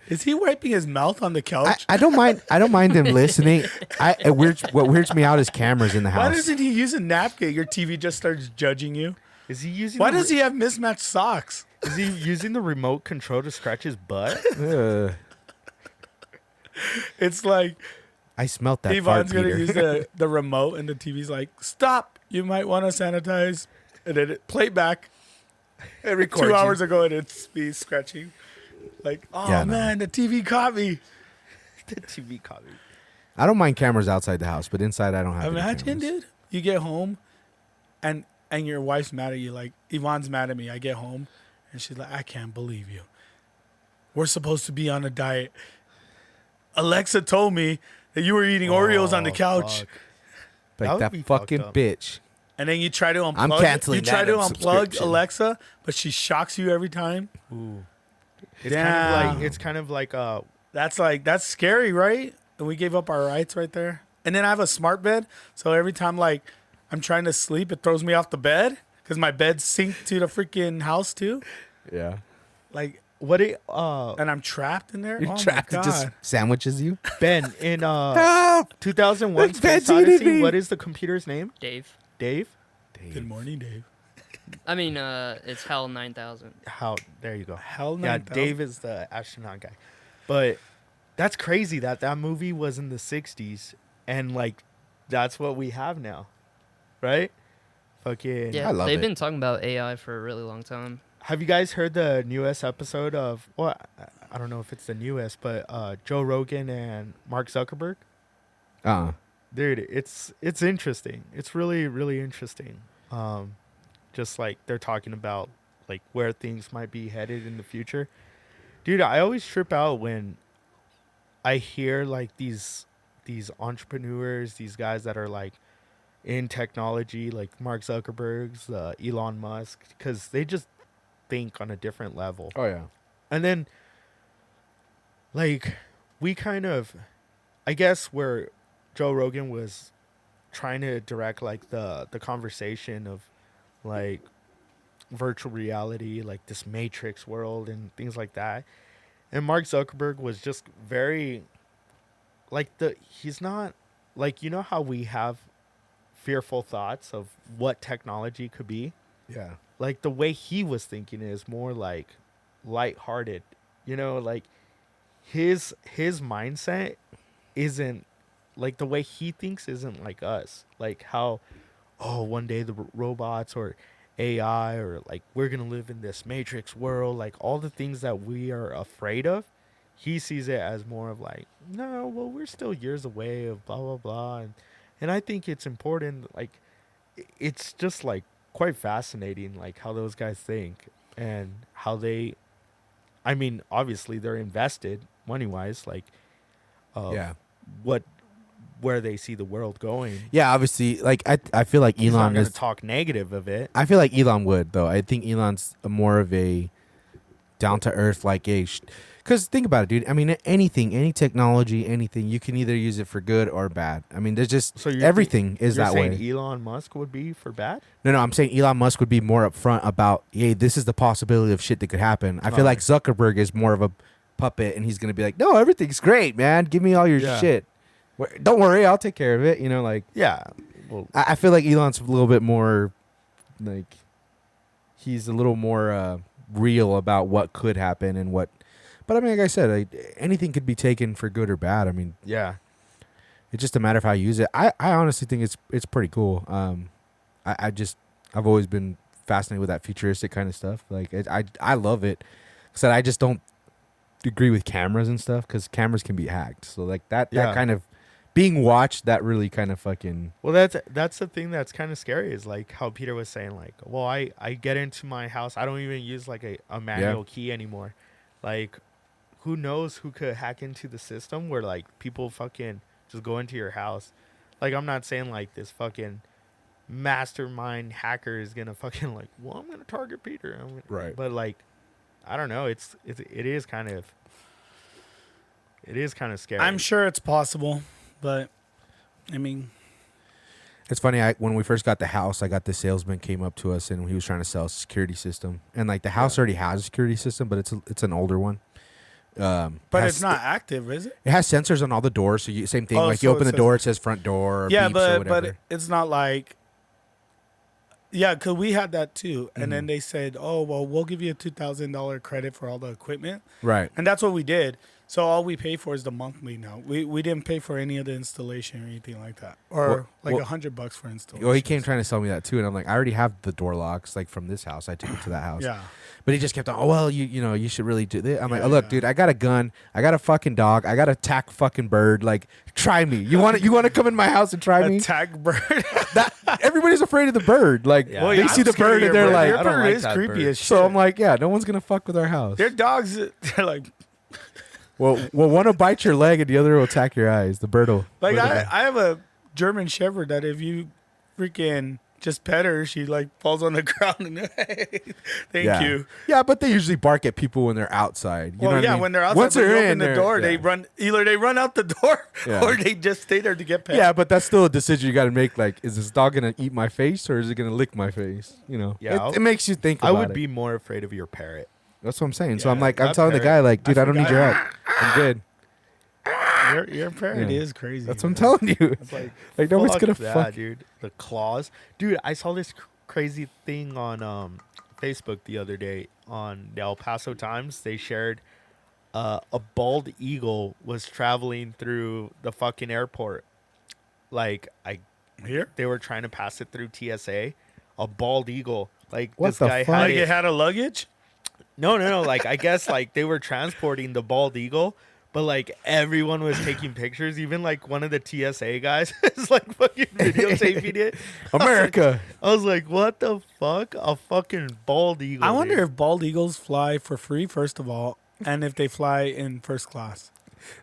Speaker 4: Is he wiping his mouth on the couch?
Speaker 3: I don't mind. I don't mind him listening. What weirds me out is cameras in the house.
Speaker 4: Why doesn't he use a napkin? Your TV just starts judging you.
Speaker 2: Is he using?
Speaker 4: Why does he have mismatched socks?
Speaker 2: Is he using the remote control to scratch his butt?
Speaker 4: It's like
Speaker 3: I smelt that
Speaker 4: Yvonne's
Speaker 3: fart,
Speaker 4: gonna
Speaker 3: Peter.
Speaker 4: use the remote, and the TV's like, "Stop! You might want to sanitize." And then it play back.
Speaker 2: It records
Speaker 4: 2
Speaker 2: you.
Speaker 4: hours ago, and it's me scratching. Like, oh
Speaker 3: Yeah, no.
Speaker 4: man, the TV caught me.
Speaker 2: The TV copy.
Speaker 3: I don't mind cameras outside the house, but inside I don't have. any
Speaker 4: Imagine,
Speaker 3: cameras.
Speaker 4: dude, you get home, and your wife's mad at you. Like Yvonne's mad at me. I get home, and she's like, "I can't believe you. We're supposed to be on a diet. Alexa told me that you were eating Oreos on the couch."
Speaker 2: Fuck. That
Speaker 3: Like
Speaker 2: would
Speaker 3: that
Speaker 2: be
Speaker 3: fucking
Speaker 2: fucked up.
Speaker 3: bitch.
Speaker 4: And then you try to unplug.
Speaker 3: I'm canceling
Speaker 4: You try
Speaker 3: that
Speaker 4: to unplug
Speaker 3: subscription.
Speaker 4: Alexa, but she shocks you every time.
Speaker 2: Ooh. It's kind of like
Speaker 4: That's scary, right? And we gave up our rights right there. And then I have a smart bed, so every time like I'm trying to sleep, it throws me off the bed because my bed's synced to the freaking house too.
Speaker 3: Yeah.
Speaker 4: Like,
Speaker 2: what it
Speaker 4: and I'm trapped in there.
Speaker 3: You're
Speaker 4: Oh my
Speaker 3: trapped. It just
Speaker 4: God.
Speaker 3: sandwiches you.
Speaker 2: Ben in
Speaker 3: Help!
Speaker 2: 2001
Speaker 3: Ben's
Speaker 2: Space Odyssey.
Speaker 3: eating me.
Speaker 2: What is the computer's name?
Speaker 5: Dave.
Speaker 2: Dave?
Speaker 4: Good morning, Dave.
Speaker 5: I mean, it's Hell 9000.
Speaker 2: How? There you go.
Speaker 4: Hell,
Speaker 2: Yeah,
Speaker 4: 9000.
Speaker 2: Dave is the astronaut guy. But that's crazy that movie was in the 60s and like that's what we have now. Right? Fucking
Speaker 5: Yeah,
Speaker 3: I love
Speaker 5: they've
Speaker 3: it.
Speaker 5: been talking about AI for a really long time.
Speaker 2: Have you guys heard the newest episode of I don't know if it's the newest, but Joe Rogan and Mark Zuckerberg? Dude, it's interesting. It's really, really interesting. Just like they're talking about like where things might be headed in the future. Dude, I always trip out when I hear like these entrepreneurs, these guys that are like in technology, like Mark Zuckerberg's, Elon Musk, because they just think on a different level.
Speaker 3: Oh yeah.
Speaker 2: And then, like, we kind of, I guess where Joe Rogan was trying to direct, like, the conversation of, like, virtual reality, like this Matrix world and things like that. And Mark Zuckerberg was just very, like, he's not, like, you know how we have fearful thoughts of what technology could be?
Speaker 3: Yeah.
Speaker 2: Like the way he was thinking is more like lighthearted, you know, like his mindset isn't like the way he thinks isn't like us. Like how, oh, one day the robots or AI or like we're going to live in this Matrix world, like all the things that we are afraid of. He sees it as more of like, no, well, we're still years away of blah, blah, blah. And I think it's important. Like, it's just like, quite fascinating, like how those guys think and how they, I mean, obviously they're invested money wise, like,
Speaker 3: Yeah.
Speaker 2: where they see the world going.
Speaker 3: Yeah, obviously, like I feel like
Speaker 2: He's not
Speaker 3: Elon
Speaker 2: going
Speaker 3: is.
Speaker 2: to talk negative of it.
Speaker 3: I feel like Elon would though. I think Elon's more of a down to earth, like a. Because think about it, dude. I mean, anything, any technology, anything, you can either use it for good or bad. I mean, there's just
Speaker 2: So
Speaker 3: everything is
Speaker 2: you're
Speaker 3: that
Speaker 2: saying
Speaker 3: way.
Speaker 2: Elon Musk would be for bad?
Speaker 3: No, I'm saying Elon Musk would be more upfront about, hey, this is the possibility of shit that could happen. I feel like Zuckerberg is more of a puppet, and he's gonna be like, no, everything's great, man. Give me all your
Speaker 2: Yeah.
Speaker 3: shit. Don't worry, I'll take care of it. You know, like
Speaker 2: Yeah. Well,
Speaker 3: I feel like Elon's a little bit more, like, he's a little more real about what could happen and what. But I mean, like I said, anything could be taken for good or bad. I mean,
Speaker 2: yeah.
Speaker 3: it's just a matter of how you use it. I honestly think it's pretty cool. I've always been fascinated with that futuristic kind of stuff. Like I love it. Except I just don't agree with cameras and stuff because cameras can be hacked. So like that
Speaker 2: Yeah.
Speaker 3: kind of being watched, that really kind of fucking.
Speaker 2: Well, that's the thing that's kind of scary is like how Peter was saying, like, well, I get into my house, I don't even use like a manual key anymore. Like, who knows who could hack into the system where like people fucking just go into your house. Like, I'm not saying like this fucking mastermind hacker is gonna fucking like, well, I'm gonna target Peter.
Speaker 3: Right.
Speaker 2: But like, I don't know. It is kind of scary.
Speaker 4: I'm sure it's possible, but I mean,
Speaker 3: It's funny. When we first got the house, I got the salesman came up to us and he was trying to sell a security system, and like the house already has a security system, but it's an older one.
Speaker 4: But it's not active, is it?
Speaker 3: It has sensors on all the doors, so same thing.
Speaker 4: Oh,
Speaker 3: like
Speaker 4: so
Speaker 3: you open
Speaker 4: it
Speaker 3: the door, it says front door. Or
Speaker 4: Yeah,
Speaker 3: beeps or whatever.
Speaker 4: but it's not like. Yeah, because we had that too, and then they said, "Oh, well, we'll give you a $2,000 credit for all the equipment,"
Speaker 3: right.
Speaker 4: and that's what we did. So all we pay for is the monthly now. We didn't pay for any of the installation or anything like that, or like $100 for installation.
Speaker 3: Well, he came trying to sell me that too, and I'm like, I already have the door locks like from this house. I took it to that house.
Speaker 4: Yeah.
Speaker 3: But he just kept on, oh, well, you know, you should really do this. I'm like,
Speaker 4: Yeah,
Speaker 3: oh, look,
Speaker 4: yeah.
Speaker 3: dude, I got a gun. I got a fucking dog. I got a tack fucking bird. Like, try me. You want to come in my house and try me?
Speaker 4: Attack bird.
Speaker 3: Everybody's afraid of the bird. Like,
Speaker 2: Yeah. Well,
Speaker 3: they
Speaker 2: yeah,
Speaker 3: see
Speaker 4: I'm
Speaker 3: the
Speaker 4: scared
Speaker 3: bird
Speaker 4: of
Speaker 3: and
Speaker 4: your
Speaker 3: they're
Speaker 4: bird.
Speaker 3: like,
Speaker 4: Your
Speaker 2: I don't
Speaker 4: bird
Speaker 2: like
Speaker 4: is
Speaker 2: that
Speaker 4: creepy
Speaker 2: bird.
Speaker 4: as shit.
Speaker 3: so I'm like, yeah, no one's going to fuck with our house.
Speaker 4: Their dogs, they're like,
Speaker 3: Well, one will bite your leg and the other will attack your eyes. The bird will.
Speaker 4: I have a German Shepherd that if you freaking just pet her, she like falls on the ground and thank
Speaker 3: yeah.
Speaker 4: you.
Speaker 3: Yeah, but they usually bark at people when they're outside. You know
Speaker 4: Well,
Speaker 3: what
Speaker 4: yeah,
Speaker 3: I mean?
Speaker 4: when they're outside,
Speaker 3: Once
Speaker 4: when you
Speaker 3: they're
Speaker 4: open
Speaker 3: in,
Speaker 4: the
Speaker 3: they're-
Speaker 4: door,
Speaker 3: yeah.
Speaker 4: they run. Either they run out the door
Speaker 3: Yeah.
Speaker 4: or they just stay there to get pet.
Speaker 3: Yeah, but that's still a decision you got to make. Like, is this dog gonna eat my face or is it gonna lick my face? You know,
Speaker 2: Yeah,
Speaker 3: it makes you think.
Speaker 2: I
Speaker 3: About
Speaker 2: would
Speaker 3: it.
Speaker 2: be more afraid of your parrot.
Speaker 3: That's what I'm saying. So
Speaker 2: Yeah,
Speaker 3: I'm like, I'm
Speaker 2: that
Speaker 3: telling the
Speaker 2: parrot-
Speaker 3: guy, like, dude, I don't need your
Speaker 4: forgot.
Speaker 3: help. I'm good.
Speaker 4: Your parrot
Speaker 3: Yeah.
Speaker 4: is crazy.
Speaker 3: That's what I'm
Speaker 4: man.
Speaker 3: telling you.
Speaker 2: It's like,
Speaker 3: Like, no one's
Speaker 2: fuck
Speaker 3: gonna
Speaker 2: that,
Speaker 3: fuck.
Speaker 2: dude. The claws, dude. I saw this crazy thing on Facebook the other day on the El Paso Times. They shared a bald eagle was traveling through the fucking airport. Like
Speaker 4: Here,
Speaker 2: they were trying to pass it through TSA. A bald eagle. Like
Speaker 3: What
Speaker 2: this
Speaker 3: the
Speaker 2: guy
Speaker 3: fuck?
Speaker 2: had
Speaker 4: like
Speaker 2: it.
Speaker 4: it had a luggage.
Speaker 2: No. Like I guess like they were transporting the bald eagle, but like everyone was taking pictures. Even like one of the TSA guys is like fucking videotaping it.
Speaker 3: America.
Speaker 2: I was like, what the fuck? A fucking bald eagle.
Speaker 4: I wonder
Speaker 2: dude.
Speaker 4: if bald eagles fly for free, first of all, and if they fly in first class.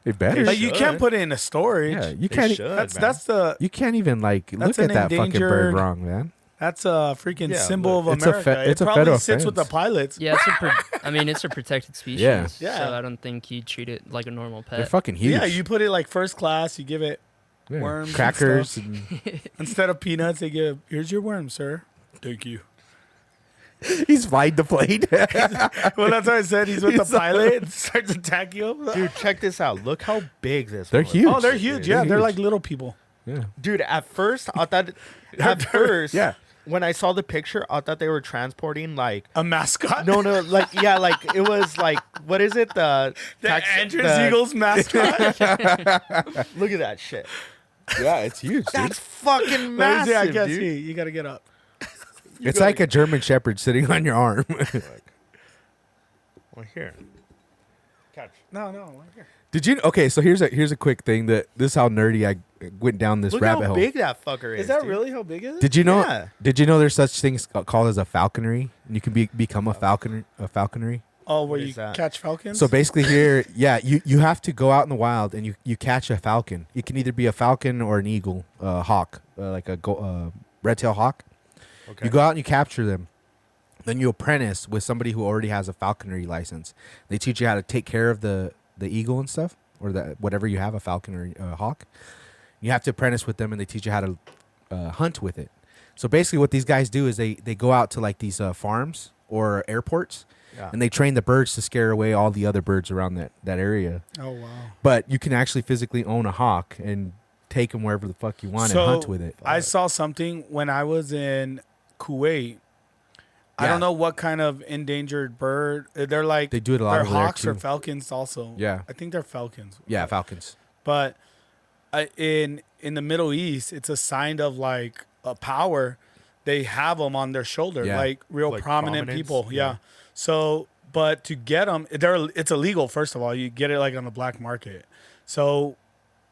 Speaker 3: They better.
Speaker 2: They
Speaker 4: Like you
Speaker 2: should.
Speaker 4: can't put it in a storage.
Speaker 3: Yeah, you
Speaker 2: They
Speaker 3: can't.
Speaker 2: should,
Speaker 4: That's
Speaker 2: man.
Speaker 4: that's the
Speaker 3: You can't even like
Speaker 4: That's
Speaker 3: look at
Speaker 4: an
Speaker 3: that fucking bird
Speaker 4: endangered-
Speaker 3: wrong, man.
Speaker 4: that's a freaking
Speaker 2: Yeah,
Speaker 4: symbol
Speaker 2: look,
Speaker 4: of
Speaker 3: it's a
Speaker 4: America.
Speaker 3: it's
Speaker 4: it
Speaker 3: a
Speaker 4: probably
Speaker 3: federal
Speaker 4: sits with the
Speaker 3: offense.
Speaker 4: pilots.
Speaker 5: Yeah, I mean, it's a protected species.
Speaker 3: Yeah.
Speaker 4: Yeah.
Speaker 5: So I don't think you'd treat it like a normal
Speaker 3: They're
Speaker 5: pet.
Speaker 3: fucking huge.
Speaker 4: Yeah, you put it like first class. You give it
Speaker 3: Yeah.
Speaker 4: worms and
Speaker 3: crackers.
Speaker 4: stuff.
Speaker 3: And
Speaker 4: instead of peanuts. They give here's your worm, sir. Thank you.
Speaker 3: he's flying the plane.
Speaker 4: Well, that's what I said. He's with
Speaker 3: He's
Speaker 4: the pilot and starts attacking him.
Speaker 2: Dude, check this out. Look how big this.
Speaker 3: They're
Speaker 2: one was.
Speaker 3: huge.
Speaker 4: Oh, they're huge.
Speaker 3: They're
Speaker 4: Yeah, they're
Speaker 3: huge.
Speaker 4: like little people.
Speaker 3: yeah.
Speaker 2: Dude, at first I thought. At first,
Speaker 3: Yeah.
Speaker 2: When I saw the picture, I thought they were transporting like.
Speaker 4: A mascot.
Speaker 2: No, like yeah, like it was like what is it? The
Speaker 4: Andrews Eagles mascot.
Speaker 2: Look at that shit.
Speaker 3: Yeah, it's huge. Dude.
Speaker 2: That's fucking
Speaker 4: Let me
Speaker 2: massive,
Speaker 4: see, I can't
Speaker 2: dude.
Speaker 4: see. You gotta get up.
Speaker 3: It's like a German Shepherd sitting on your arm.
Speaker 2: Well, here. Catch.
Speaker 4: No, right here.
Speaker 3: Did you? Okay, so here's a quick thing that this is how nerdy I went down this
Speaker 2: Look
Speaker 3: rabbit
Speaker 2: how
Speaker 3: hole.
Speaker 2: big that fucker is.
Speaker 4: Is that
Speaker 2: dude.
Speaker 4: really how big is it?
Speaker 3: Did you know?
Speaker 2: Yeah.
Speaker 3: Did you know there's such things called as a falconry? And you can become a falconry.
Speaker 4: Oh, where
Speaker 2: What
Speaker 4: you
Speaker 2: is that?
Speaker 4: catch falcons?
Speaker 3: So basically, here, yeah, you have to go out in the wild and you catch a falcon. It can either be a falcon or an eagle, hawk, like a red-tailed hawk.
Speaker 2: Okay.
Speaker 3: You go out and you capture them. Then you apprentice with somebody who already has a falconry license. They teach you how to take care of the eagle and stuff, or whatever you have, a falcon or a hawk. You have to apprentice with them, and they teach you how to hunt with it. So basically, what these guys do is they go out to like these farms or airports,
Speaker 2: Yeah.
Speaker 3: and they train the birds to scare away all the other birds around that area.
Speaker 4: oh wow.
Speaker 3: But you can actually physically own a hawk and take them wherever the fuck you want
Speaker 4: So,
Speaker 3: and hunt with it.
Speaker 4: I saw something when I was in Kuwait. I
Speaker 3: Yeah.
Speaker 4: don't know what kind of endangered bird. They're like
Speaker 3: They do it a lot
Speaker 4: they're
Speaker 3: over there,
Speaker 4: hawks or
Speaker 3: too.
Speaker 4: falcons also.
Speaker 3: Yeah.
Speaker 4: I think they're falcons.
Speaker 3: Yeah, falcons.
Speaker 4: But in the Middle East, it's a sign of like a power. They have them on their shoulder,
Speaker 3: Yeah.
Speaker 4: like real
Speaker 2: Like
Speaker 4: prominent
Speaker 2: prominence?
Speaker 4: people. Yeah.
Speaker 2: Yeah.
Speaker 4: So, but to get them, it's illegal. First of all, you get it like on the black market. So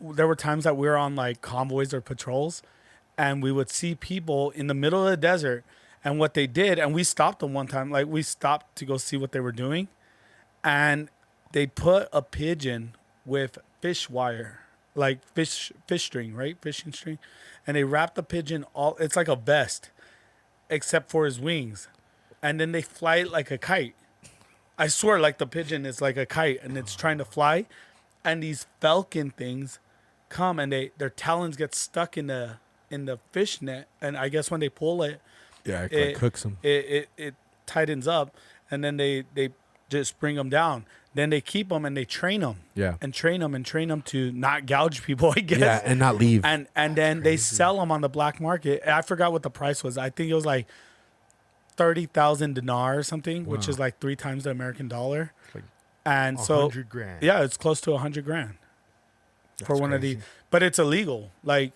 Speaker 4: there were times that we were on like convoys or patrols, and we would see people in the middle of the desert. And what they did, and we stopped them one time. Like we stopped to go see what they were doing, and they put a pigeon with fish wire, like fish string, right? Fishing string, and they wrapped the pigeon all. It's like a vest, except for his wings, and then they fly it like a kite. I swear, like the pigeon is like a kite, and it's trying to fly, and these falcon things come, and their talons get stuck in the fish net, and I guess when they pull it.
Speaker 3: Yeah, it
Speaker 4: It-
Speaker 3: cooks them.
Speaker 4: It tightens up, and then they just bring them down. Then they keep them and they train them.
Speaker 3: Yeah.
Speaker 4: And train them to not gouge people, I guess.
Speaker 3: Yeah, and not leave.
Speaker 4: And then they sell them on the black market. I forgot what the price was. I think it was like 30,000 dinar or something, which is like 3 times the American dollar.
Speaker 2: It's like
Speaker 4: And so
Speaker 2: 100 grand.
Speaker 4: yeah, it's close to 100 grand for one of the. But it's illegal. Like,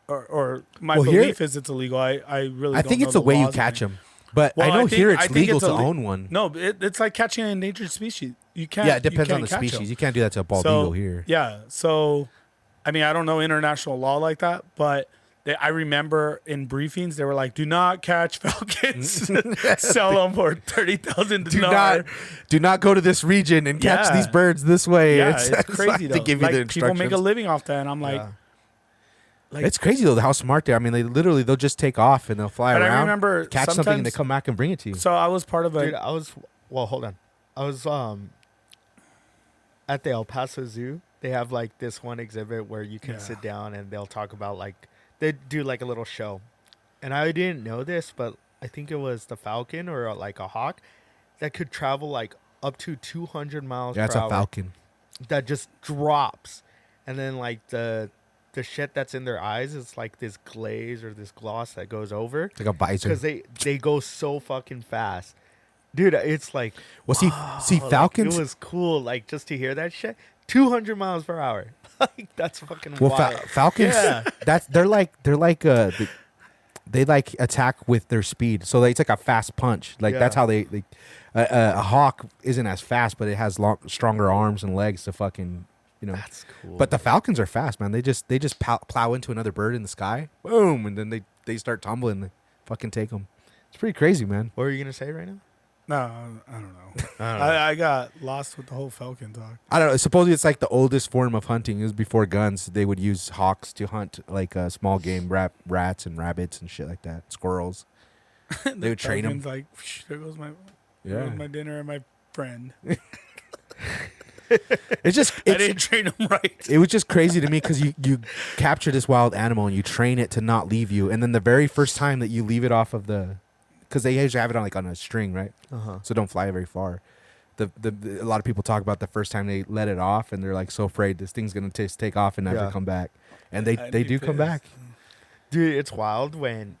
Speaker 4: or my
Speaker 3: Well, here-
Speaker 4: belief is it's illegal. I really.
Speaker 3: I
Speaker 4: don't
Speaker 3: think
Speaker 4: know
Speaker 3: it's the way you
Speaker 4: laws or
Speaker 3: catch
Speaker 4: anything.
Speaker 3: them. But
Speaker 4: Well,
Speaker 3: I know
Speaker 4: I think-
Speaker 3: here
Speaker 4: I
Speaker 3: it's
Speaker 4: think
Speaker 3: legal
Speaker 4: it's
Speaker 3: to
Speaker 4: a-
Speaker 3: own one.
Speaker 4: No, it's like catching an endangered species. You can't.
Speaker 3: Yeah, it depends
Speaker 4: you
Speaker 3: on the
Speaker 4: can't catch 'em.
Speaker 3: species. You can't do that to a bald
Speaker 4: So,
Speaker 3: eagle here.
Speaker 4: Yeah. So, I mean, I don't know international law like that, but I remember in briefings they were like, "Do not catch falcons. Sell them for 30,000 dinar."
Speaker 3: Do not go to this region and catch
Speaker 4: Yeah.
Speaker 3: these birds this way.
Speaker 4: Yeah, it's crazy
Speaker 3: like
Speaker 4: though.
Speaker 3: to give you
Speaker 4: Like,
Speaker 3: the
Speaker 4: people
Speaker 3: instructions.
Speaker 4: make a living off that, and I'm like,
Speaker 2: Yeah.
Speaker 4: like
Speaker 3: It's crazy though how smart they are. I mean, they'll just take off and they'll fly
Speaker 4: But I
Speaker 3: around,
Speaker 4: remember
Speaker 3: catch something, and they
Speaker 4: sometimes-
Speaker 3: come back and bring it to you.
Speaker 4: so I was part of a.
Speaker 2: Dude, hold on. I was at the El Paso Zoo. They have like this one exhibit where you can
Speaker 4: Yeah.
Speaker 2: sit down and they'll talk about like they do like a little show. And I didn't know this, but I think it was the falcon or like a hawk that could travel like up to 200 miles
Speaker 3: Yeah,
Speaker 2: per
Speaker 3: it's a
Speaker 2: hour.
Speaker 3: falcon.
Speaker 2: That just drops. And then like the shit that's in their eyes is like this glaze or this gloss that goes over
Speaker 3: It's like a visor.
Speaker 2: because they go so fucking fast. Dude, it's like
Speaker 3: Well, see,
Speaker 2: like,
Speaker 3: falcons.
Speaker 2: it was cool, like just to hear that shit. 200 miles per hour. Like that's fucking
Speaker 3: Well,
Speaker 2: wild.
Speaker 3: falcons.
Speaker 2: Yeah.
Speaker 3: They're like they like attack with their speed. So it's like a fast punch. Like that's
Speaker 2: Yeah.
Speaker 3: how they a hawk isn't as fast, but it has stronger arms and legs to fucking
Speaker 2: That's cool.
Speaker 3: But the falcons are fast, man. They just plow into another bird in the sky, boom, and then they start tumbling. They fucking take them. It's pretty crazy, man.
Speaker 2: what were you gonna say right now?
Speaker 4: No, I don't know.
Speaker 2: I don't know.
Speaker 4: I got lost with the whole falcon talk.
Speaker 3: I don't know. Supposedly it's like the oldest form of hunting. It was before guns. They would use hawks to hunt like small game, rats and rabbits and shit like that. Squirrels. They would train them.
Speaker 4: Falcon's like, there goes my
Speaker 3: Yeah.
Speaker 4: my dinner and my friend.
Speaker 3: It's just
Speaker 4: I didn't train him right.
Speaker 3: it was just crazy to me because you capture this wild animal and you train it to not leave you, and then the very first time that you leave it off of because they usually have it on a string, right?
Speaker 2: Uh-huh.
Speaker 3: So don't fly very far. A lot of people talk about the first time they let it off, and they're like so afraid this thing's gonna take off and never
Speaker 2: Yeah.
Speaker 3: come back, and they
Speaker 4: I'd
Speaker 3: do
Speaker 4: be
Speaker 3: come
Speaker 4: pissed.
Speaker 3: back.
Speaker 2: Dude, it's wild when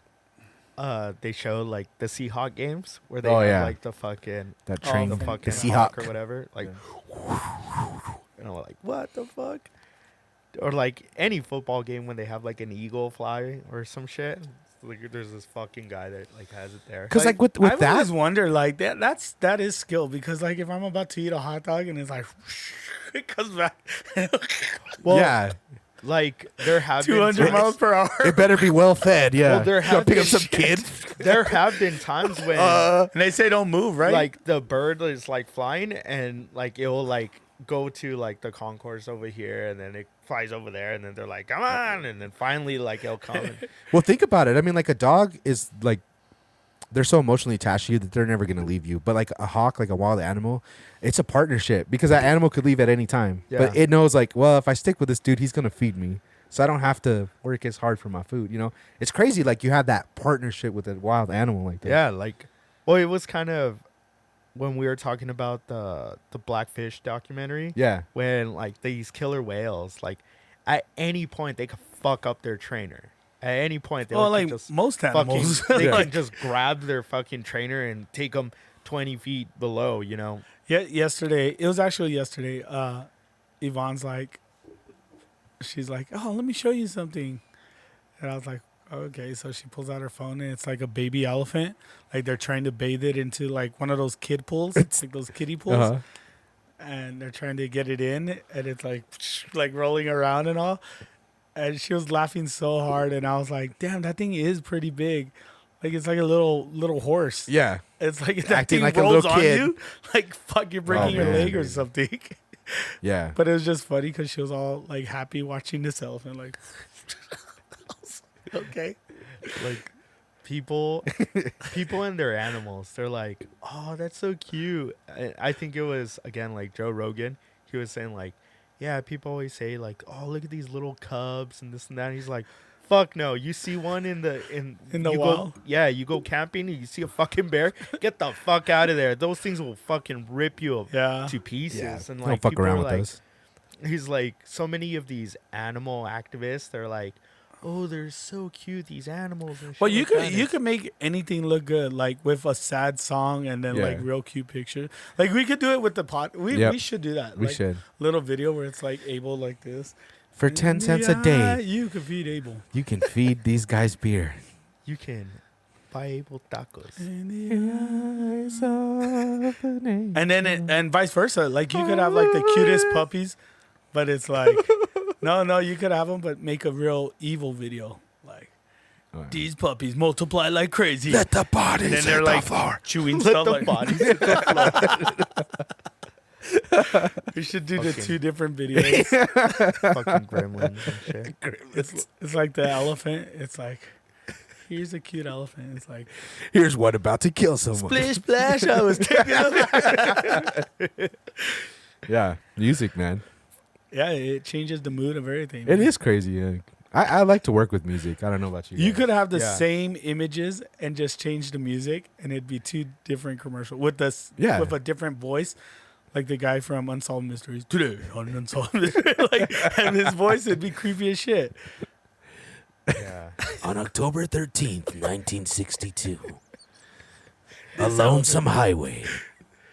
Speaker 2: they show like the Seahawk games where they
Speaker 3: Oh,
Speaker 2: have
Speaker 3: yeah.
Speaker 2: like the fucking
Speaker 3: That
Speaker 4: Oh,
Speaker 3: train,
Speaker 2: the
Speaker 4: the
Speaker 2: fucking
Speaker 3: Seahawk.
Speaker 2: hawk or whatever. Like and I'm like, what the fuck? Or like any football game when they have like an eagle fly or some shit. Like there's this fucking guy that like has it there.
Speaker 3: Because like with
Speaker 4: I've
Speaker 3: that,
Speaker 4: always wondered, like that is skill, because like if I'm about to eat a hot dog and it's like it comes back
Speaker 2: Well,
Speaker 3: yeah,
Speaker 2: like there have
Speaker 4: 200
Speaker 2: been
Speaker 4: miles per hour,
Speaker 3: it better be well fed. Yeah,
Speaker 2: Well, there
Speaker 3: You gotta
Speaker 2: have
Speaker 3: pick up
Speaker 2: been-
Speaker 3: some kid.
Speaker 2: there have been times when
Speaker 4: and they say don't move, right?
Speaker 2: like the bird is like flying and like it will like go to like the concourse over here and then it flies over there and then they're like come on and then finally like it'll come and,
Speaker 3: Well, think about it. I mean, like a dog is like they're so emotionally attached to you that they're never gonna leave you. But like a hawk, like a wild animal, it's a partnership because that animal could leave at any time. But
Speaker 2: Yeah.
Speaker 3: it knows like, well, if I stick with this dude, he's gonna feed me, so I don't have to work as hard for my food. You know, it's crazy. Like you have that partnership with a wild animal like that.
Speaker 2: yeah, like well it was kind of when we were talking about the Blackfish documentary
Speaker 3: Yeah.
Speaker 2: when like these killer whales like at any point they could fuck up their trainer at any point they
Speaker 4: well,
Speaker 2: can
Speaker 4: like
Speaker 2: just
Speaker 4: most animals,
Speaker 2: they
Speaker 4: like,
Speaker 2: can just grab their fucking trainer and take them 20 feet below, you know.
Speaker 4: yeah. Yesterday, it was actually yesterday. Yvonne's like, she's like, oh, let me show you something, and I was like, okay. So she pulls out her phone and it's like a baby elephant. Like they're trying to bathe it into like one of those kid pools, like those kiddie pools.
Speaker 3: Uh-huh.
Speaker 4: And they're trying to get it in, and it's like like rolling around and all. And she was laughing so hard, and I was like, "Damn, that thing is pretty big. Like it's like a little horse.
Speaker 3: Yeah.
Speaker 4: It's like that
Speaker 3: Acting
Speaker 4: thing
Speaker 3: like a
Speaker 4: rolls
Speaker 3: little
Speaker 4: on
Speaker 3: kid.
Speaker 4: you, like fuck, you're breaking your
Speaker 3: man.
Speaker 4: leg or something."
Speaker 3: Yeah.
Speaker 4: But it was just funny because she was all like happy watching this elephant, like, okay.
Speaker 2: Like people and their animals, they're like, oh, that's so cute. I think it was again like Joe Rogan. He was saying like, yeah, people always say like, oh, look at these little cubs and this and that. And he's like, Fuck no. You see one in the you
Speaker 4: wild?
Speaker 2: You go camping and you see a fucking bear. Get the fuck out of there. Those things will fucking rip you to pieces.
Speaker 3: Yeah,
Speaker 2: And
Speaker 3: don't
Speaker 2: like
Speaker 3: fuck
Speaker 2: people
Speaker 3: around
Speaker 2: are
Speaker 3: with
Speaker 2: like,
Speaker 3: those.
Speaker 2: he's like, so many of these animal activists, they're like, oh, they're so cute, these animals and shit.
Speaker 4: Well, you
Speaker 2: like
Speaker 4: could
Speaker 2: that.
Speaker 4: you could make anything look good, like with a sad song and then like
Speaker 3: Yeah.
Speaker 4: real cute picture. Like we could do it with the pot. We should do that.
Speaker 3: We
Speaker 4: like,
Speaker 3: should.
Speaker 4: little video where it's like Abel like this.
Speaker 3: For 10 cents a
Speaker 4: Yeah,
Speaker 3: day,
Speaker 4: you could feed Abel.
Speaker 3: you can feed these guys beer.
Speaker 2: You can buy Able tacos.
Speaker 4: And then and vice versa. Like you could have like the cutest puppies, but it's like no, you could have them, but make a real evil video. Like these puppies multiply like crazy.
Speaker 3: Let the bodies
Speaker 4: and then
Speaker 3: hit
Speaker 4: they're
Speaker 3: the
Speaker 4: like
Speaker 3: floor.
Speaker 4: chewing
Speaker 2: Let
Speaker 4: stuff.
Speaker 2: the
Speaker 4: Like,
Speaker 2: bodies hit the floor.
Speaker 4: we should do the
Speaker 2: Fucking-
Speaker 4: 2 different videos.
Speaker 2: Fucking gremlins and shit.
Speaker 4: It's like the elephant. It's like here's a cute elephant. It's like
Speaker 3: Here's one about to kill someone.
Speaker 4: splish splash. I was taking a
Speaker 3: Yeah, music, man.
Speaker 4: Yeah, it changes the mood of everything.
Speaker 3: It
Speaker 4: man.
Speaker 3: is crazy. Yeah. I like to work with music. I don't know about you.
Speaker 4: You
Speaker 3: guys.
Speaker 4: could have the
Speaker 2: Yeah.
Speaker 4: same images and just change the music, and it'd be 2 different commercials with this with a different voice, like the guy from Unsolved Mysteries. Today on Unsolved Mysteries, like, and his voice would be creepy as shit.
Speaker 2: Yeah.
Speaker 3: On October 13th, 1962, a lonesome highway.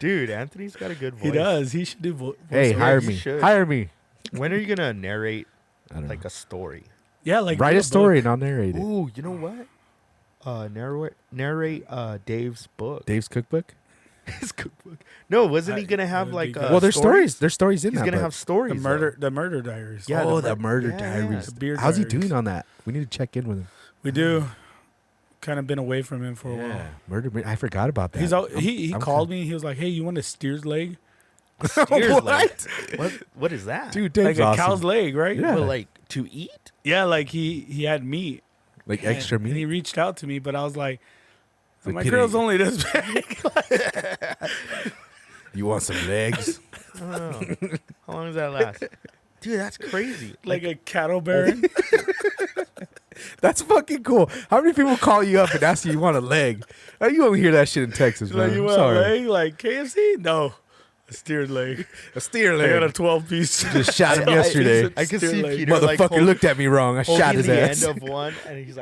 Speaker 2: Dude, Anthony's got a good voice.
Speaker 4: He does. He should do voice.
Speaker 3: Hey, hire
Speaker 2: you
Speaker 3: me.
Speaker 2: should.
Speaker 3: Hire me.
Speaker 2: When are you gonna narrate
Speaker 3: I don't
Speaker 2: like
Speaker 3: know.
Speaker 2: a story?
Speaker 4: Yeah, like
Speaker 3: Write
Speaker 4: read
Speaker 3: a story
Speaker 4: book.
Speaker 3: and I'll narrate it.
Speaker 2: Ooh, you know what? Narrate Dave's book.
Speaker 3: Dave's cookbook.
Speaker 2: His cookbook. No, wasn't he gonna have
Speaker 4: that'd
Speaker 2: like
Speaker 4: be good.
Speaker 3: Well, there's stories. There's stories in
Speaker 2: He's
Speaker 3: that.
Speaker 2: gonna
Speaker 3: book.
Speaker 2: have stories.
Speaker 4: The murder diaries.
Speaker 2: Yeah,
Speaker 3: oh,
Speaker 2: the
Speaker 3: the murder
Speaker 2: yeah,
Speaker 3: diaries.
Speaker 4: The beer
Speaker 3: How's he
Speaker 4: diaries.
Speaker 3: doing on that? We need to check in with him.
Speaker 4: We do. Kind of been away from him for a while.
Speaker 3: Murder. I forgot about that.
Speaker 4: He's out, he
Speaker 3: I'm
Speaker 4: called me. He was like, "Hey, you want a steer's leg?
Speaker 2: Steer's
Speaker 3: What?
Speaker 2: leg. What is that?
Speaker 3: Dude,
Speaker 4: Like
Speaker 3: Dave's
Speaker 4: a
Speaker 3: awesome.
Speaker 4: cow's leg, right?
Speaker 3: Yeah.
Speaker 2: Well, like to eat?
Speaker 4: Yeah, like he had meat.
Speaker 3: Like extra
Speaker 4: And he
Speaker 3: meat.
Speaker 4: reached out to me, but I was like,
Speaker 3: Like,
Speaker 4: my
Speaker 3: Peter,
Speaker 4: girl's only this big.
Speaker 3: You want some legs?
Speaker 2: Oh, how long does that last? Dude, that's crazy.
Speaker 4: like a cattle baron.
Speaker 3: That's fucking cool. How many people call you up and ask you want a leg? Oh, you won't hear that shit in Texas, man.
Speaker 4: Like, you
Speaker 3: I'm
Speaker 4: want
Speaker 3: sorry.
Speaker 4: a leg? Like KFC? No. A steer leg.
Speaker 3: A steer
Speaker 4: I got a
Speaker 3: leg.
Speaker 4: 12-piece.
Speaker 3: Just shot him yesterday.
Speaker 2: I can
Speaker 4: Steer
Speaker 2: see
Speaker 4: leg.
Speaker 2: Peter like
Speaker 3: Motherfucker looked at me wrong. I
Speaker 2: holding
Speaker 3: shot his
Speaker 2: the
Speaker 3: ass.
Speaker 2: end of one, and he's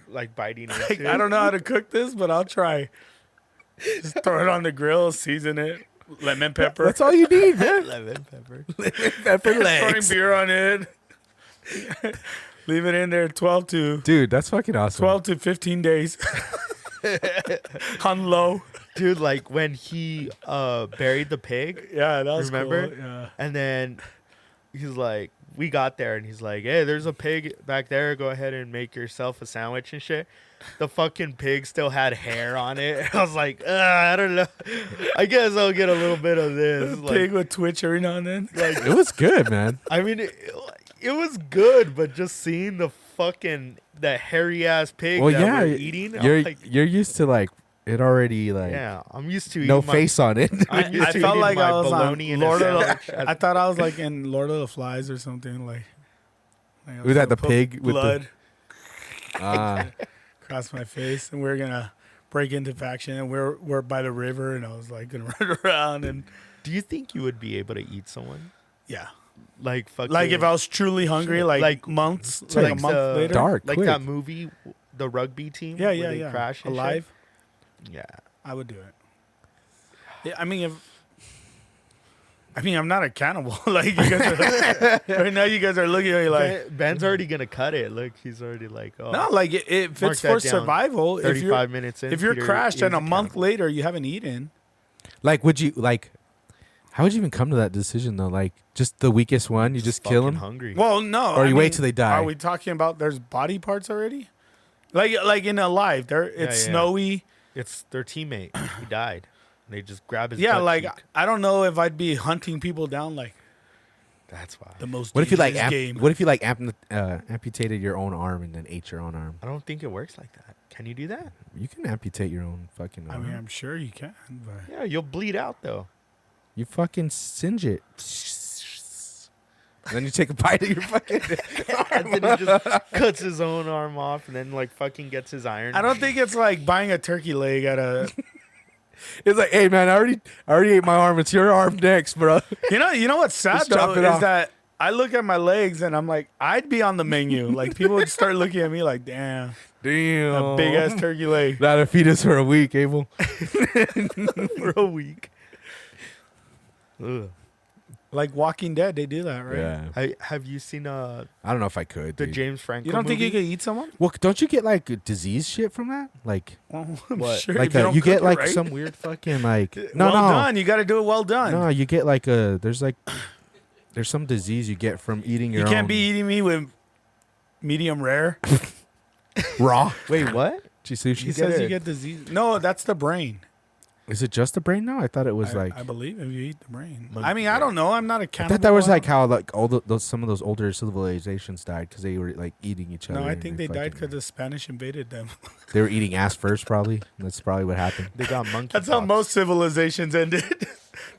Speaker 2: like biting into
Speaker 4: Like,
Speaker 2: it.
Speaker 4: I don't know how to cook this, but I'll try. Just throw it on the grill, season it, lemon pepper,
Speaker 3: That's all you need, man.
Speaker 2: lemon pepper.
Speaker 3: Pepper
Speaker 4: pouring
Speaker 3: legs.
Speaker 4: beer on it. Leave it in there 12 to
Speaker 3: Dude, that's fucking awesome.
Speaker 4: 12 to 15 days. On low.
Speaker 2: Dude, like when he buried the pig,
Speaker 4: Yeah, that was
Speaker 2: Remember?
Speaker 4: cool. Yeah.
Speaker 2: and then he's like, we got there, and he's like, hey, there's a pig back there. Go ahead and make yourself a sandwich and shit. The fucking pig still had hair on it. I was like, I don't know. I guess I'll get a little bit of this.
Speaker 4: Pig
Speaker 2: Like,
Speaker 4: would twitch every now and then.
Speaker 3: It was good, man.
Speaker 2: I mean, it was good, but just seeing the hairy ass pig
Speaker 3: Well,
Speaker 2: that
Speaker 3: yeah,
Speaker 2: we're eating, I'm
Speaker 3: you're
Speaker 2: like,
Speaker 3: you're used to like it already like
Speaker 2: yeah, I'm used to
Speaker 3: no
Speaker 2: eating
Speaker 3: face on it.
Speaker 2: I'm used
Speaker 4: I
Speaker 2: to
Speaker 4: felt
Speaker 2: eating
Speaker 4: like
Speaker 2: my
Speaker 4: I was on
Speaker 2: bologna and a
Speaker 4: Lord of
Speaker 2: sandwich.
Speaker 4: the, I thought I was like in Lord of the Flies or something. Like I
Speaker 3: Was that
Speaker 4: gonna
Speaker 3: the
Speaker 4: put
Speaker 3: pig with the-
Speaker 4: blood
Speaker 3: Ah,
Speaker 4: across my face, and we are gonna break into faction, and we're by the river, and I was like gonna run around and
Speaker 2: Do you think you would be able to eat someone?
Speaker 4: yeah.
Speaker 2: Like fucking,
Speaker 4: Like if I was truly hungry,
Speaker 2: Sure.
Speaker 4: like
Speaker 2: Like-
Speaker 4: months,
Speaker 2: like
Speaker 4: like a month
Speaker 2: the-
Speaker 4: later.
Speaker 3: dark,
Speaker 2: like
Speaker 3: quick.
Speaker 2: that movie, the rugby team.
Speaker 4: Yeah,
Speaker 2: where
Speaker 4: yeah,
Speaker 2: they
Speaker 4: yeah.
Speaker 2: Crash and shit?
Speaker 4: Alive,
Speaker 2: Yeah.
Speaker 4: I would do it. Yeah, I mean, I'm not a cannibal. Like you guys are, right now, you guys are looking at me like,
Speaker 2: Ben's already gonna cut it. Look, he's already like, oh,
Speaker 4: no, like if
Speaker 2: Mark
Speaker 4: it's
Speaker 2: that
Speaker 4: for
Speaker 2: down.
Speaker 4: survival, if
Speaker 2: 35 minutes in.
Speaker 4: if you're
Speaker 2: Peter
Speaker 4: crashed
Speaker 2: is
Speaker 4: and a month
Speaker 2: cannibal.
Speaker 4: later you haven't eaten,
Speaker 3: like would you like? How would you even come to that decision though? Like just the weakest one, you just kill
Speaker 2: Fucking
Speaker 3: him,
Speaker 2: Hungry.
Speaker 4: well, no.
Speaker 3: or
Speaker 4: I
Speaker 3: you wait
Speaker 4: mean,
Speaker 3: till they die.
Speaker 4: Are we talking about there's body parts already? Like in Alive, there it's
Speaker 2: yeah.
Speaker 4: snowy.
Speaker 2: It's their teammate who died. And they just grab his.
Speaker 4: Yeah,
Speaker 2: butt
Speaker 4: like
Speaker 2: cheek.
Speaker 4: I don't know if I'd be hunting people down like
Speaker 2: That's why.
Speaker 4: the most.
Speaker 3: What if you like?
Speaker 4: dangerous game.
Speaker 3: What if you like amputated your own arm and then ate your own arm?
Speaker 2: I don't think it works like that. Can you do that?
Speaker 3: You can amputate your own fucking
Speaker 4: I
Speaker 3: arm.
Speaker 4: mean, I'm sure you can, but
Speaker 2: Yeah, you'll bleed out though.
Speaker 3: You fucking singe it. then you take a bite of your fucking.
Speaker 2: And then he just cuts his own arm off, and then like fucking gets his iron.
Speaker 4: I don't think it's like buying a turkey leg at a.
Speaker 3: It's like, hey man, I already ate my arm. It's your arm next, bro.
Speaker 4: You know what's sad
Speaker 3: Just
Speaker 4: though
Speaker 3: chop it
Speaker 4: is
Speaker 3: off.
Speaker 4: that I look at my legs and I'm like, I'd be on the menu. Like people would start looking at me like, damn,
Speaker 3: Damn,
Speaker 4: a big ass turkey leg.
Speaker 3: That'll feed us for a week, Abel.
Speaker 2: For a week. Ugh.
Speaker 4: Like Walking Dead, they do that, right?
Speaker 3: Yeah,
Speaker 2: Have you seen
Speaker 3: I don't know if I could.
Speaker 2: the
Speaker 3: dude.
Speaker 2: James Franco
Speaker 4: You don't think you
Speaker 2: movie?
Speaker 4: could eat someone?
Speaker 3: Well, don't you get like disease shit from that? Like,
Speaker 4: Well, I'm
Speaker 2: What?
Speaker 4: sure
Speaker 3: like
Speaker 4: if you, don't
Speaker 3: you
Speaker 4: cook
Speaker 3: get
Speaker 4: it
Speaker 3: like
Speaker 4: right.
Speaker 3: some weird fucking like.
Speaker 4: well done. You got to do it well done.
Speaker 3: No, you get like there's some disease you get from eating your
Speaker 4: You
Speaker 3: own
Speaker 4: can't be eating me with medium rare.
Speaker 3: raw.
Speaker 2: Wait, what?
Speaker 3: Sushi.
Speaker 4: He says you get disease. No, that's the brain.
Speaker 3: Is it just the brain now? I thought it was like.
Speaker 4: I believe if you eat the brain.
Speaker 2: Mon-
Speaker 4: I mean, I don't know. I'm not a
Speaker 3: I
Speaker 4: cannibal.
Speaker 3: thought that was like how like all those some of those older civilizations died because they were like eating each other.
Speaker 4: No, I
Speaker 3: and
Speaker 4: think they died
Speaker 3: fucking-
Speaker 4: because the Spanish invaded them.
Speaker 3: they were eating ass first. Probably that's probably what happened.
Speaker 2: They got monkey.
Speaker 4: That's how most civilizations ended.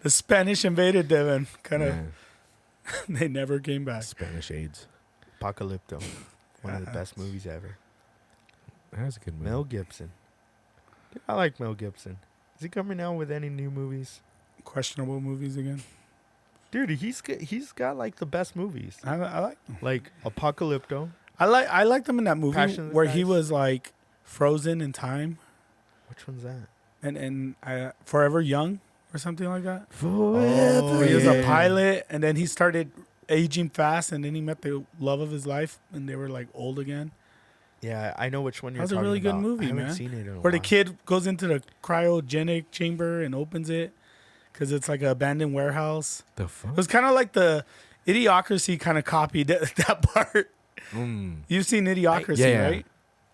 Speaker 4: The Spanish invaded them and kind of
Speaker 3: Yeah,
Speaker 4: they never came back.
Speaker 3: Spanish AIDS.
Speaker 2: Apocalypto. One of the best movies ever.
Speaker 3: That was a good movie.
Speaker 2: Mel Gibson. Dude, I like Mel Gibson. Is he coming out with any new movies?
Speaker 4: Questionable movies again.
Speaker 2: Dude, he's got like the best movies.
Speaker 4: I like
Speaker 2: Like Apocalypto.
Speaker 4: I liked him in that movie
Speaker 2: Passion of the
Speaker 4: where he
Speaker 2: Christ.
Speaker 4: was like frozen in time
Speaker 2: Which one's that?
Speaker 4: and Forever Young or something like that.
Speaker 3: Forever.
Speaker 2: Oh,
Speaker 4: Where he was
Speaker 2: yeah.
Speaker 4: a pilot and then he started aging fast and then he met the love of his life and they were like old again.
Speaker 2: Yeah, I know which one you're
Speaker 4: That was a
Speaker 2: talking
Speaker 4: really good
Speaker 2: about.
Speaker 4: movie,
Speaker 2: I haven't
Speaker 4: man.
Speaker 2: seen it in a
Speaker 4: Where the
Speaker 2: while.
Speaker 4: kid goes into the cryogenic chamber and opens it because it's like an abandoned warehouse.
Speaker 3: The
Speaker 4: It
Speaker 3: fuck.
Speaker 4: was kind of like the Idiocracy kind of copied that part. You've seen Idiocracy,
Speaker 3: Yeah.
Speaker 4: right?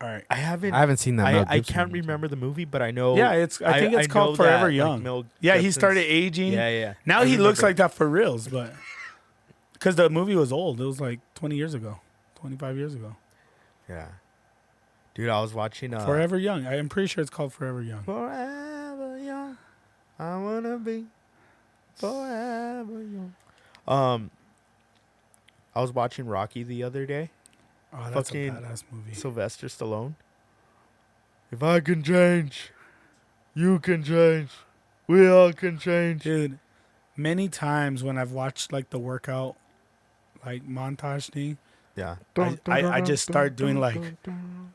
Speaker 4: All right.
Speaker 2: I haven't.
Speaker 3: I haven't seen that. Mel
Speaker 2: I
Speaker 3: Gibson
Speaker 2: can't
Speaker 3: movie.
Speaker 2: remember the movie, but I know.
Speaker 4: Yeah, I think it's called
Speaker 2: know
Speaker 4: Forever
Speaker 2: that,
Speaker 4: Young.
Speaker 2: Like Mel
Speaker 4: Yeah, he
Speaker 2: Gibson's-
Speaker 4: started aging.
Speaker 2: Yeah.
Speaker 4: Now
Speaker 2: I
Speaker 4: he looks
Speaker 2: remember.
Speaker 4: like that for reals, but because the movie was old, it was like 20 years ago, 25 years ago.
Speaker 2: Yeah. Dude, I was watching.
Speaker 4: Forever Young. I am pretty sure it's called Forever Young.
Speaker 2: Forever young, I wanna be forever young. I was watching Rocky the other day.
Speaker 4: Oh, that's
Speaker 2: Fucking
Speaker 4: a badass movie.
Speaker 2: Sylvester Stallone. If I can change, you can change. We all can change.
Speaker 4: Dude, many times when I've watched like the workout, like montage thing,
Speaker 2: Yeah.
Speaker 4: I just start doing like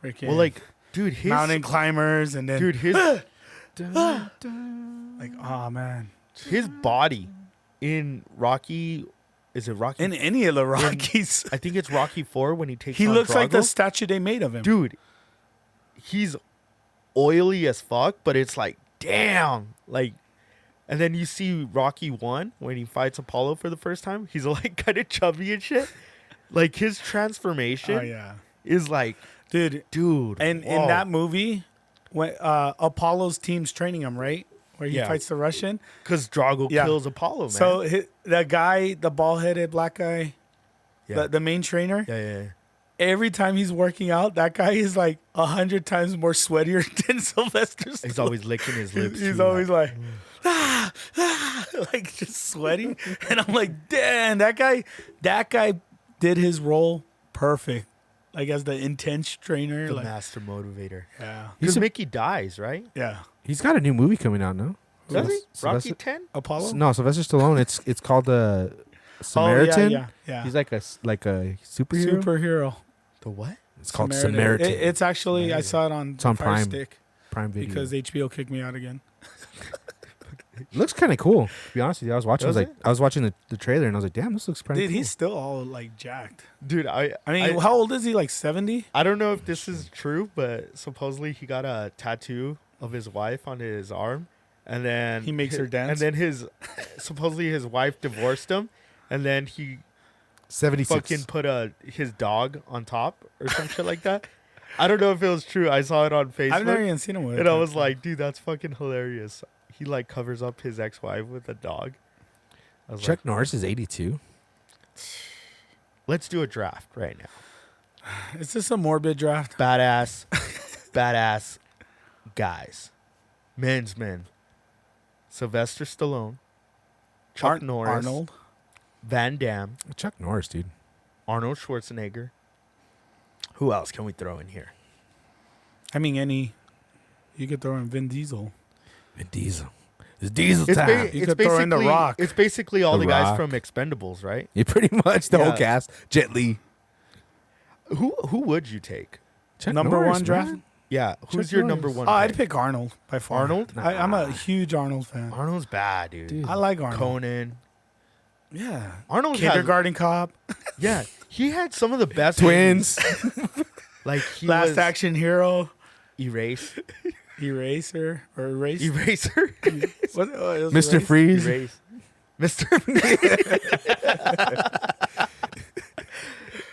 Speaker 4: freaking
Speaker 2: Well, like, dude, his
Speaker 4: mountain climbers and then
Speaker 2: dude, his
Speaker 4: like, oh man.
Speaker 2: his body in Rocky. Is it Rocky?
Speaker 4: In any of the Rockies,
Speaker 2: I think it's Rocky 4 when he takes.
Speaker 4: he
Speaker 2: on
Speaker 4: looks like the
Speaker 2: Drago.
Speaker 4: statue they made of him.
Speaker 2: Dude, he's oily as fuck, but it's like, damn. Like, and then you see Rocky 1 when he fights Apollo for the first time. He's like kind of chubby and shit. Like, his transformation
Speaker 4: Oh yeah,
Speaker 2: is like,
Speaker 4: dude.
Speaker 2: dude.
Speaker 4: And in
Speaker 2: whoa.
Speaker 4: that movie, when Apollo's team's training him, right, where he
Speaker 2: Yeah.
Speaker 4: fights the Russian.
Speaker 2: Because Drago
Speaker 4: Yeah.
Speaker 2: kills Apollo, man.
Speaker 4: So that guy, the bald-headed black guy,
Speaker 2: yeah.
Speaker 4: the main trainer,
Speaker 2: yeah.
Speaker 4: every time he's working out, that guy is like 100 times more sweatier than Sylvester Stallone.
Speaker 2: He's always licking his lips.
Speaker 4: He's
Speaker 2: too,
Speaker 4: always like, like just sweating, and I'm like, damn, that guy did his role perfect, like as the intense trainer,
Speaker 2: the
Speaker 4: like,
Speaker 2: master motivator.
Speaker 4: yeah,
Speaker 2: Because
Speaker 3: a-
Speaker 2: Mickey dies, right?
Speaker 4: yeah.
Speaker 3: He's got a new movie coming out now.
Speaker 2: Does he?
Speaker 3: Sylvester-
Speaker 2: Rocky 10?
Speaker 4: Apollo.
Speaker 3: No, Sylvester Stallone. It's called Samaritan.
Speaker 4: Oh, yeah.
Speaker 3: He's like a superhero.
Speaker 4: Superhero.
Speaker 2: The what?
Speaker 3: It's called Samaritan.
Speaker 4: It's actually I saw it on
Speaker 3: It's on Prime.
Speaker 4: Firestick
Speaker 3: Prime Video.
Speaker 4: because HBO kicked me out again.
Speaker 3: It looks kind of cool. To be honest with you, I was watching.
Speaker 2: Does it?
Speaker 3: I was watching the trailer and I was like, damn, this looks pretty
Speaker 4: Dude,
Speaker 3: cool.
Speaker 4: he's still all like jacked.
Speaker 2: Dude,
Speaker 4: I mean, how old is he? Like 70?
Speaker 2: I don't know if this is true, but supposedly he got a tattoo of his wife on his arm, and then
Speaker 4: He makes her dance?
Speaker 2: And then supposedly his wife divorced him, and then he
Speaker 3: 76.
Speaker 2: fucking put his dog on top or some shit like that. I don't know if it was true. I saw it on Facebook,
Speaker 4: I've never even seen him with
Speaker 2: and
Speaker 4: it.
Speaker 2: I was like, dude, that's fucking hilarious. He like covers up his ex-wife with a dog. I was
Speaker 3: Chuck Norris is 82.
Speaker 2: like, let's do a draft right now.
Speaker 4: Is this a morbid draft?
Speaker 2: Badass guys. Men's men. Sylvester Stallone. Chuck Norris.
Speaker 4: Arnold.
Speaker 2: Van Damme,
Speaker 3: Chuck Norris, dude.
Speaker 2: Arnold Schwarzenegger. Who else can we throw in here?
Speaker 4: I mean, you could throw in Vin Diesel.
Speaker 3: Vin Diesel. It's Diesel
Speaker 2: It's,
Speaker 3: time.
Speaker 4: You could throw in The Rock.
Speaker 2: It's basically all
Speaker 3: The
Speaker 2: the guys
Speaker 3: Rock.
Speaker 2: from Expendables, right?
Speaker 3: Yeah, pretty much the whole
Speaker 2: Yeah.
Speaker 3: cast. Jet Li.
Speaker 2: Who would you take?
Speaker 3: Chuck
Speaker 4: Number
Speaker 3: Norris,
Speaker 4: one draft?
Speaker 3: man.
Speaker 2: Yeah, who's
Speaker 3: Chuck
Speaker 2: your
Speaker 3: Norris.
Speaker 2: number one?
Speaker 4: Oh, I'd
Speaker 2: pick?
Speaker 4: pick Arnold by far.
Speaker 2: Arnold?
Speaker 4: I'm a huge Arnold fan.
Speaker 2: Arnold's bad, dude.
Speaker 3: Dude.
Speaker 4: I like Arnold.
Speaker 2: Conan.
Speaker 4: Yeah.
Speaker 2: Arnold had,
Speaker 4: Kindergarten Cop.
Speaker 2: yeah, he had some of the best
Speaker 3: Twins.
Speaker 2: movies. Like he
Speaker 4: Last
Speaker 2: was
Speaker 4: Action Hero.
Speaker 2: Erase,
Speaker 4: Eraser. Or Erase.
Speaker 2: Eraser,
Speaker 4: What? Oh, it was
Speaker 3: Mr.
Speaker 4: Erase?
Speaker 3: Freeze.
Speaker 2: Erase, Mister.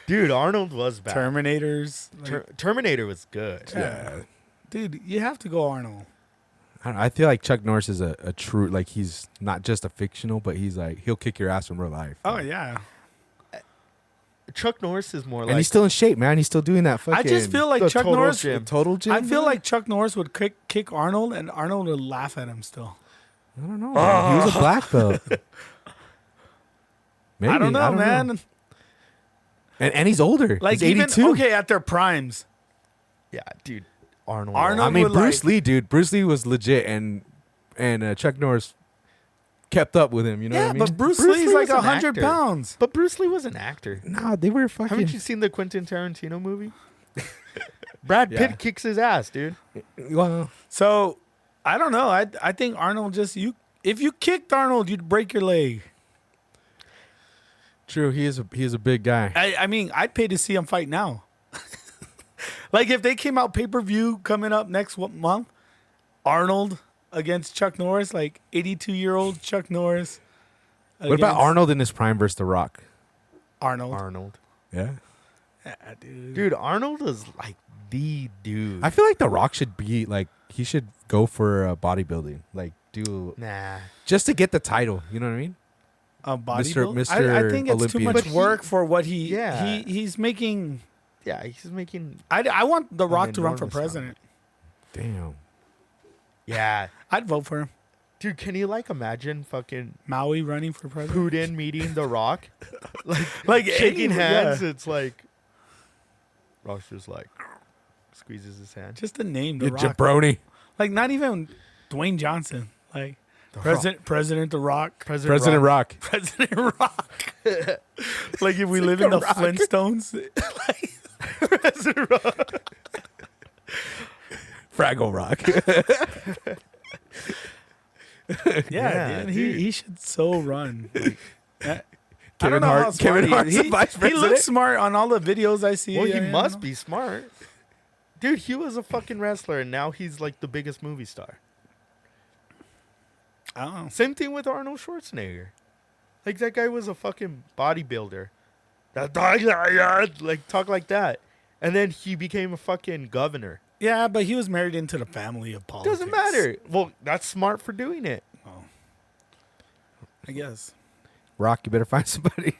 Speaker 2: Dude, Arnold was bad.
Speaker 4: Terminators. Like,
Speaker 2: Terminator was good.
Speaker 4: yeah. Dude, you have to go Arnold.
Speaker 3: I don't know, I feel like Chuck Norris is a true, like, he's not just a fictional, but he's like, he'll kick your ass in real life.
Speaker 4: Oh, yeah.
Speaker 2: Chuck Norris is more
Speaker 3: And
Speaker 2: like
Speaker 3: he's still in shape, man. He's still doing that fucking.
Speaker 4: I just feel like
Speaker 2: the
Speaker 4: Chuck
Speaker 2: total
Speaker 4: Norris.
Speaker 2: gym.
Speaker 3: total gym.
Speaker 4: I feel
Speaker 3: man?
Speaker 4: like Chuck Norris would kick Arnold, and Arnold would laugh at him still.
Speaker 3: I don't know. Man. He was a black belt. Maybe,
Speaker 4: I don't know, man.
Speaker 3: And he's older.
Speaker 4: Like
Speaker 3: he's 82.
Speaker 4: even okay at their primes.
Speaker 2: yeah, dude. Arnold.
Speaker 4: Arnold
Speaker 3: I mean,
Speaker 4: would,
Speaker 3: Bruce
Speaker 4: like-
Speaker 3: Lee, dude. Bruce Lee was legit, and Chuck Norris kept up with him. You know
Speaker 4: Yeah,
Speaker 3: what I mean?
Speaker 4: but Bruce
Speaker 2: Bruce
Speaker 4: Lee's
Speaker 2: Lee
Speaker 4: like
Speaker 2: was an
Speaker 4: 100
Speaker 2: actor.
Speaker 4: pounds.
Speaker 2: But Bruce Lee was an actor.
Speaker 3: Nah, they were fucking.
Speaker 2: Haven't you seen the Quentin Tarantino movie? Brad Pitt
Speaker 3: Yeah.
Speaker 2: kicks his ass, dude.
Speaker 3: Well,
Speaker 4: So I don't know. I think Arnold if you kicked Arnold, you'd break your leg.
Speaker 3: true. He is a big guy.
Speaker 4: I mean, I'd pay to see him fight now. Like if they came out pay-per-view coming up next month, Arnold against Chuck Norris, like 82-year-old Chuck Norris.
Speaker 3: What about
Speaker 4: against
Speaker 3: Arnold in his prime versus The Rock?
Speaker 4: Arnold.
Speaker 3: Yeah.
Speaker 4: Yeah, dude.
Speaker 2: Dude, Arnold is like the dude.
Speaker 3: I feel like The Rock should be like he should go for bodybuilding, like do
Speaker 2: Nah.
Speaker 3: just to get the title. You know what I mean?
Speaker 4: Bodybuilding.
Speaker 3: Mr.
Speaker 4: I think it's too
Speaker 3: Olympian.
Speaker 4: much
Speaker 3: But
Speaker 4: work for what he.
Speaker 2: Yeah.
Speaker 4: He's making.
Speaker 2: Yeah, he's making.
Speaker 4: I want The Rock to run for
Speaker 2: enormous amount.
Speaker 4: president.
Speaker 3: Damn.
Speaker 2: Yeah.
Speaker 4: I'd vote for him.
Speaker 2: Dude, can you like imagine fucking
Speaker 4: Maui running for president.
Speaker 2: Putin meeting The Rock?
Speaker 4: Like
Speaker 2: Shaking
Speaker 4: anyone,
Speaker 2: hands.
Speaker 4: yeah.
Speaker 2: It's like. Rock's just like. Squeezes his hand.
Speaker 4: Just the name, The
Speaker 3: You
Speaker 4: Rock.
Speaker 3: jabroni.
Speaker 4: Like not even Dwayne Johnson. Like
Speaker 2: The
Speaker 4: President The Rock.
Speaker 3: President Rock.
Speaker 4: President Rock. Like if we live in the
Speaker 2: Rock.
Speaker 4: Flintstones.
Speaker 2: President Rock.
Speaker 3: Fraggle Rock.
Speaker 4: Yeah, dude, he should so run. Like, I
Speaker 3: Kevin
Speaker 4: don't know how
Speaker 3: Hart.
Speaker 4: smart
Speaker 3: Kevin
Speaker 4: he
Speaker 3: Hart's
Speaker 4: is.
Speaker 3: the vice
Speaker 4: He
Speaker 3: president.
Speaker 4: looks smart on all the videos I see.
Speaker 2: Well, he
Speaker 4: Yeah, yeah,
Speaker 2: must
Speaker 4: no.
Speaker 2: be smart. Dude, he was a fucking wrestler and now he's like the biggest movie star.
Speaker 4: I don't know.
Speaker 2: Same thing with Arnold Schwarzenegger. Like that guy was a fucking bodybuilder. Like talk like that. And then he became a fucking governor.
Speaker 4: Yeah, but he was married into the family of politics.
Speaker 2: Doesn't matter. Well, that's smart for doing it.
Speaker 4: I guess.
Speaker 3: Rock, you better find somebody.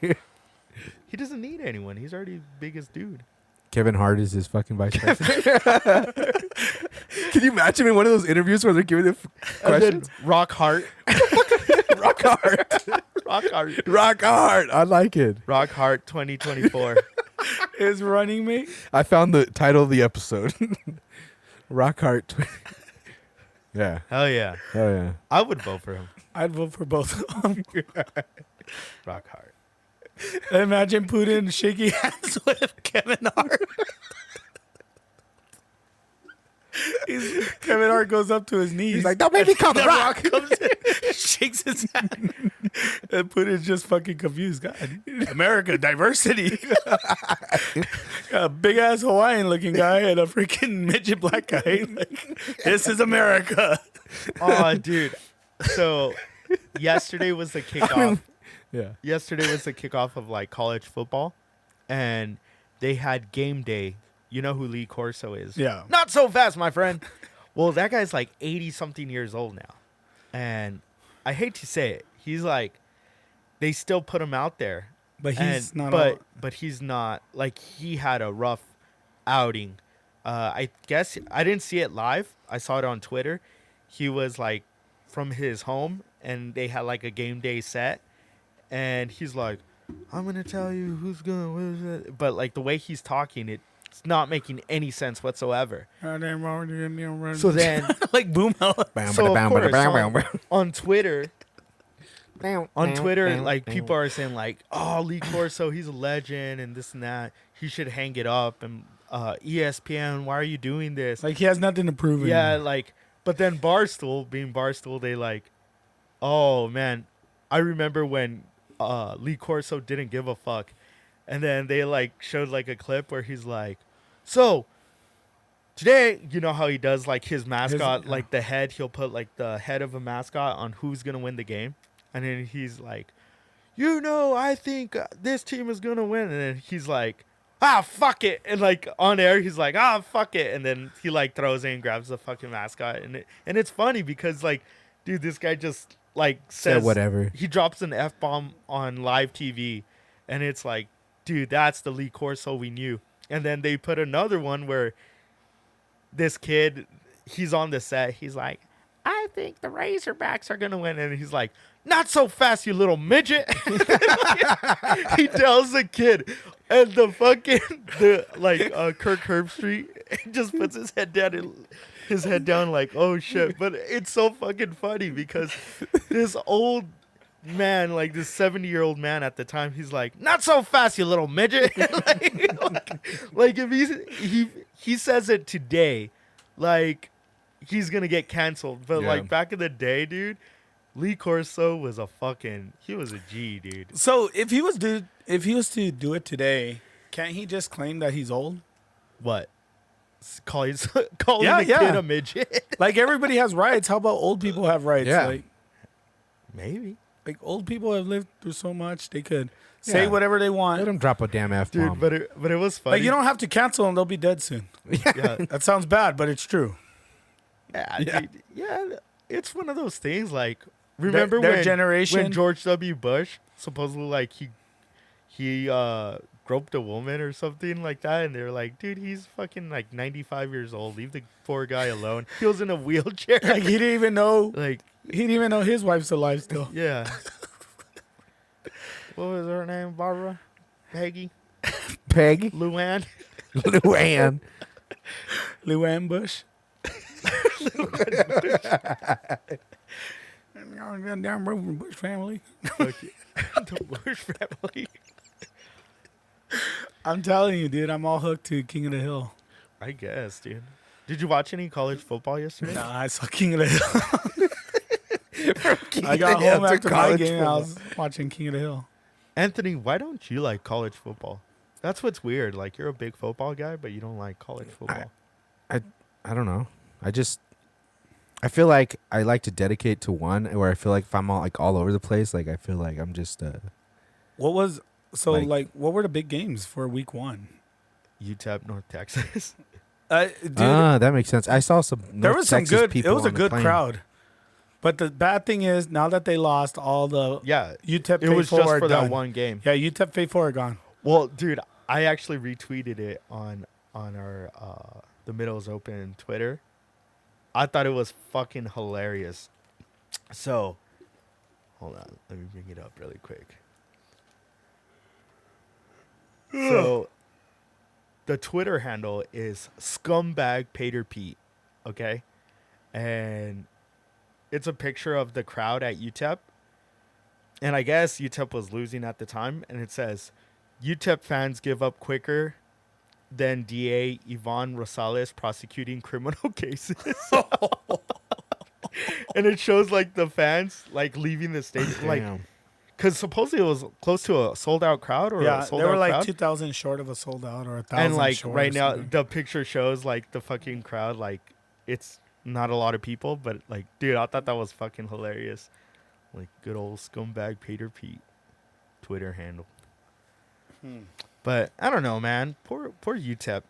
Speaker 2: He doesn't need anyone. He's already the biggest dude.
Speaker 3: Kevin Hart is his fucking vice president. Can you imagine in one of those interviews where they're giving him questions?
Speaker 2: Rock Hart.
Speaker 3: Rock Hart.
Speaker 2: Rock Hart.
Speaker 3: Rock Hart. I like it.
Speaker 2: Rock Hart 2024.
Speaker 4: Is running mate?
Speaker 3: I found the title of the episode. Rock Hart. Yeah.
Speaker 2: Hell yeah.
Speaker 3: Oh yeah.
Speaker 2: I would vote for him.
Speaker 4: I'd vote for both of them.
Speaker 2: Rock Hart.
Speaker 4: Imagine Putin shaking hands with Kevin Hart. Kevin Hart goes up to his knees.
Speaker 3: He's like, don't make me call the Rock.
Speaker 4: comes in, shakes his hand, and Putin's just fucking confused. God, America, diversity. Got a big ass Hawaiian looking guy and a freaking midget black guy. Like, this is America.
Speaker 2: Oh, dude. So yesterday was the kickoff.
Speaker 3: Yeah.
Speaker 2: Yesterday was the kickoff of like college football, and they had game day. You know who Lee Corso is?
Speaker 4: Yeah.
Speaker 2: Not so fast, my friend. Well, that guy's like 80 something years old now, and I hate to say it, he's like, they still put him out there,
Speaker 4: But he's not.
Speaker 2: But he's not, like, he had a rough outing. I guess I didn't see it live. I saw it on Twitter. He was like from his home, and they had like a game day set. and he's like, I'm gonna tell you who's gonna win it. But like the way he's talking, it's not making any sense whatsoever. So then,
Speaker 4: like boom.
Speaker 2: so of course, on Twitter, like people are saying like, oh, Lee Corso, he's a legend and this and that. He should hang it up. And ESPN, why are you doing this?
Speaker 4: Like he has nothing to prove.
Speaker 2: Yeah,
Speaker 4: anymore.
Speaker 2: like, but then Barstool, being Barstool, they like, oh man, I remember when Lee Corso didn't give a fuck, and then they like showed like a clip where he's like, so today, you know how he does like his mascot, like the head, he'll put like the head of a mascot on who's gonna win the game, and then he's like, you know, I think this team is gonna win, and then he's like, ah, fuck it, and like on air he's like, ah, fuck it, and then he like throws it and grabs the fucking mascot, and it's funny because like, dude, this guy just like says
Speaker 3: whatever.
Speaker 2: He drops an F-bomb on live TV, and it's like, dude, that's the Lee Corso we knew. And then they put another one where this kid, he's on the set, he's like, I think the Razorbacks are gonna win, and he's like, not so fast, you little midget. He tells the kid, and the fucking Kirk Herbstreit just puts his head down like, oh shit. But it's so fucking funny because this old man, like this 70-year-old man at the time, he's like, not so fast, you little midget. like if he says it today, like he's gonna get canceled. But like back in the day, dude, Lee Corso was he was a G, dude.
Speaker 4: So if he was to do it today, can't he just claim that he's old?
Speaker 2: What? Calling a kid a midget?
Speaker 4: Like everybody has rights. How about old people have rights?
Speaker 3: Yeah.
Speaker 4: Like,
Speaker 2: maybe.
Speaker 4: Like old people have lived through so much, they could say whatever they want.
Speaker 3: Let them drop a damn F-bomb.
Speaker 2: Dude, but it was funny.
Speaker 4: Like you don't have to cancel them; they'll be dead soon.
Speaker 2: Yeah.
Speaker 4: That sounds bad, but it's true.
Speaker 2: Yeah, dude, it's one of those things. Like, remember
Speaker 4: their
Speaker 2: when
Speaker 4: generation?
Speaker 2: when George W. Bush supposedly like he groped a woman or something like that, and they're like, dude, he's fucking like 95 years old. Leave the poor guy alone. He was in a wheelchair.
Speaker 4: Like he didn't even know.
Speaker 2: Like
Speaker 4: he didn't even know his wife's alive still.
Speaker 2: yeah. What was her name? Barbara, Peggy, Luann.
Speaker 4: Luann Bush. Damn Bush family.
Speaker 2: The Bush family.
Speaker 4: I'm telling you, dude, I'm all hooked to King of the Hill.
Speaker 2: I guess, dude. Did you watch any college football yesterday?
Speaker 4: Nah, I saw King of the Hill. I got home after my game. I was watching King of the Hill.
Speaker 2: Anthony, why don't you like college football? That's what's weird. Like, you're a big football guy, but you don't like college football.
Speaker 3: I don't know. I feel like I like to dedicate to one, where I feel like if I'm all over the place, like I feel like I'm just
Speaker 4: what were the big games for week 1?
Speaker 2: UTEP, North Texas.
Speaker 4: Dude,
Speaker 3: that makes sense. I saw some
Speaker 4: there was some
Speaker 3: Texas
Speaker 4: good.
Speaker 3: people
Speaker 4: It was a
Speaker 3: on the
Speaker 4: good
Speaker 3: plane.
Speaker 4: crowd. But the bad thing is, now that they lost all the UTEP
Speaker 2: it was
Speaker 4: Phase 4
Speaker 2: just
Speaker 4: are
Speaker 2: for
Speaker 4: done.
Speaker 2: that one game.
Speaker 4: Yeah, UTEP Phase 4 are gone.
Speaker 2: Well, dude, I actually retweeted it on our the Middles Open Twitter. I thought it was fucking hilarious. So, hold on, let me bring it up really quick. So, the Twitter handle is scumbag Pater Pete, okay, and it's a picture of the crowd at UTEP, and I guess UTEP was losing at the time, and it says, UTEP fans give up quicker than DA Yvonne Rosales prosecuting criminal cases. And it shows like the fans like leaving the stage, like, because supposedly it was close to a sold out crowd or a sold
Speaker 4: they
Speaker 2: out
Speaker 4: were like
Speaker 2: crowd.
Speaker 4: 2,000 short of a sold out or 1,000
Speaker 2: And like
Speaker 4: short
Speaker 2: right
Speaker 4: or
Speaker 2: now,
Speaker 4: something.
Speaker 2: the picture shows like the fucking crowd, like it's not a lot of people, but like, dude, I thought that was fucking hilarious. Like good old scumbag Pater Pete Twitter handle. But I don't know, man. Poor UTEP.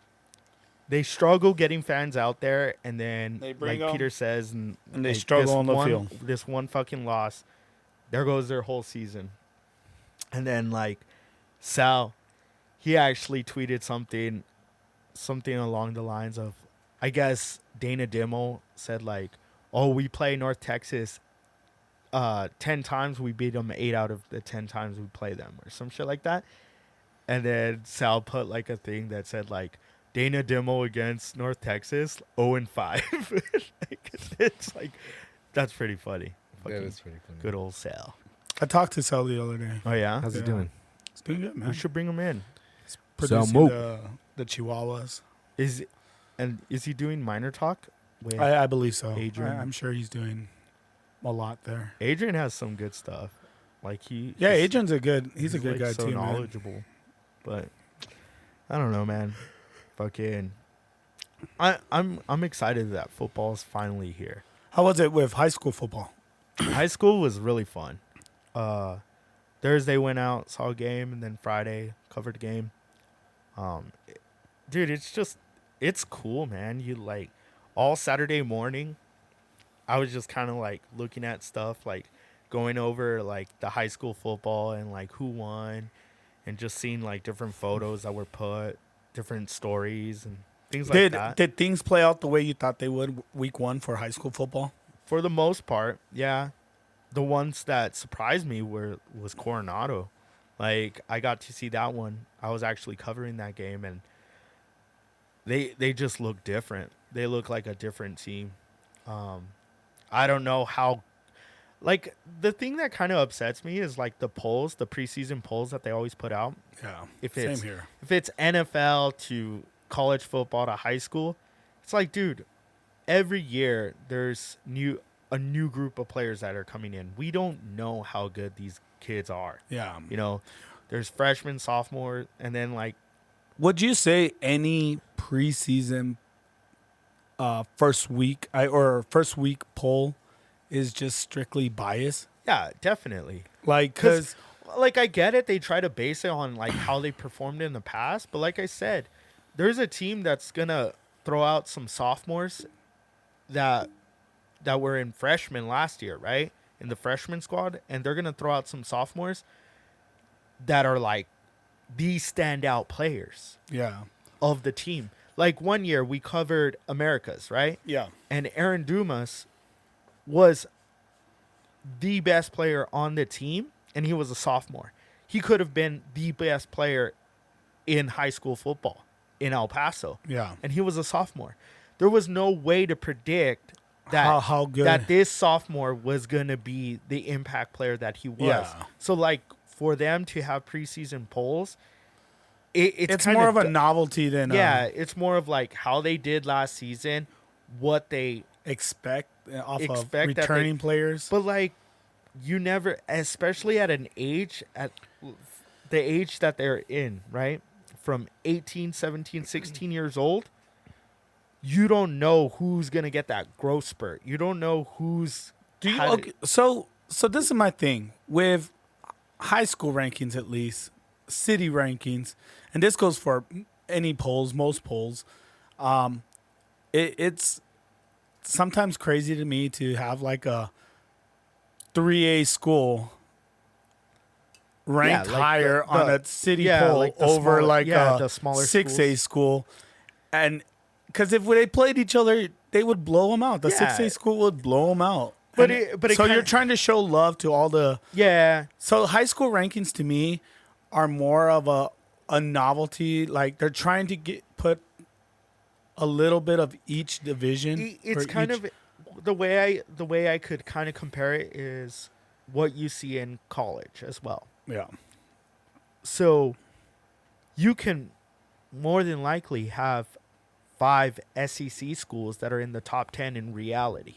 Speaker 2: They struggle getting fans out there, and then
Speaker 4: They bring
Speaker 2: like
Speaker 4: 'em,
Speaker 2: Peter says, and
Speaker 4: they
Speaker 2: like,
Speaker 4: struggle on the field.
Speaker 2: This one fucking loss, there goes their whole season. And then like Sal, he actually tweeted something along the lines of, I guess Dana Dimmo said like, "Oh, we play North Texas 10 times, we beat them 8 out of the 10 times we play them, or some shit like that. And then Sal put like a thing that said like Dana Demo against North Texas 0-5. Like, it's like, that's pretty funny.
Speaker 3: Yeah, that's pretty funny.
Speaker 2: Good old Sal.
Speaker 4: I talked to Sal the other day.
Speaker 2: Oh yeah,
Speaker 3: How's he
Speaker 4: Yeah.
Speaker 3: doing?
Speaker 4: It's doing good, man.
Speaker 2: we should bring him in.
Speaker 4: Producing
Speaker 3: Mo.
Speaker 4: the Chihuahuas.
Speaker 2: Is he doing minor talk? With
Speaker 4: I believe so.
Speaker 2: Adrian.
Speaker 4: I'm sure he's doing a lot there.
Speaker 2: Adrian has some good stuff. Like
Speaker 4: Yeah,
Speaker 2: he's-
Speaker 4: Adrian's he's a good
Speaker 2: like
Speaker 4: guy
Speaker 2: so
Speaker 4: too, man.
Speaker 2: knowledgeable. But I don't know, man. Fucking, I'm excited that football is finally here.
Speaker 4: How was it with high school football?
Speaker 2: High school was really fun. Thursday went out, saw a game, and then Friday covered the game. Dude, it's cool, man. You like all Saturday morning, I was just kind of like looking at stuff, like going over like the high school football and like who won, and just seeing like different photos that were put, different stories and things like that.
Speaker 4: Did things play out the way you thought they would week 1 for high school football?
Speaker 2: For the most part, yeah. The ones that surprised me was Coronado. Like, I got to see that one. I was actually covering that game, and they just look different. They look like a different team. I don't know how. Like, the thing that kind of upsets me is like the polls, the preseason polls that they always put out.
Speaker 4: Yeah,
Speaker 2: If
Speaker 4: same
Speaker 2: it's
Speaker 4: here.
Speaker 2: if it's NFL to college football to high school, it's like, dude, every year there's a new group of players that are coming in. We don't know how good these kids are.
Speaker 4: Yeah.
Speaker 2: You know, there's freshmen, sophomore, and then like,
Speaker 4: Would you say any preseason first week poll is just strictly bias?
Speaker 2: yeah, definitely.
Speaker 4: Like, because
Speaker 2: Like, I get it. They try to base it on like how they performed in the past, but like I said, there's a team that's gonna throw out some sophomores that were in freshmen last year, right? In the freshman squad, and they're gonna throw out some sophomores that are like the standout players
Speaker 4: yeah,
Speaker 2: of the team. Like, one year we covered Americas, right?
Speaker 4: yeah,
Speaker 2: And Aaron Dumas was the best player on the team, and he was a sophomore. He could have been the best player in high school football in El Paso,
Speaker 4: yeah.
Speaker 2: and he was a sophomore. There was no way to predict that
Speaker 4: How good?
Speaker 2: that this sophomore was going to be the impact player that he was.
Speaker 4: Yeah.
Speaker 2: So, like, for them to have preseason polls, it's
Speaker 4: It's more of a
Speaker 2: kinda
Speaker 4: novelty than
Speaker 2: yeah, it's more of like how they did last season, what they
Speaker 4: expect off of
Speaker 2: Expect that they-
Speaker 4: returning players.
Speaker 2: but like, you never, especially at the age that they're in, right? From 18, 17, 16 years old, you don't know who's going to get that growth spurt. You don't know who's
Speaker 4: Do you?
Speaker 2: how to-
Speaker 4: Okay, so this is my thing with high school rankings, at least city rankings, and this goes for any polls, most polls. It's sometimes crazy to me to have like a 3A school ranked
Speaker 2: Yeah, like
Speaker 4: higher
Speaker 2: the-
Speaker 4: on a city
Speaker 2: yeah,
Speaker 4: poll
Speaker 2: like the
Speaker 4: over
Speaker 2: smaller-
Speaker 4: like
Speaker 2: yeah,
Speaker 4: a
Speaker 2: the smaller
Speaker 4: 6A
Speaker 2: schools.
Speaker 4: school, and because if they played each other, they would blow them out. The
Speaker 2: Yeah.
Speaker 4: 6A school would blow them out.
Speaker 2: But
Speaker 4: And
Speaker 2: it
Speaker 4: so
Speaker 2: kinda-
Speaker 4: you're trying to show love to all the.
Speaker 2: yeah,
Speaker 4: So high school rankings to me are more of a novelty. Like they're trying to put a little bit of each division.
Speaker 2: it's
Speaker 4: or
Speaker 2: kind
Speaker 4: each-
Speaker 2: of the way I could kind of compare it is what you see in college as well.
Speaker 4: yeah.
Speaker 2: So you can more than likely have 5 SEC schools that are in the top 10 in reality.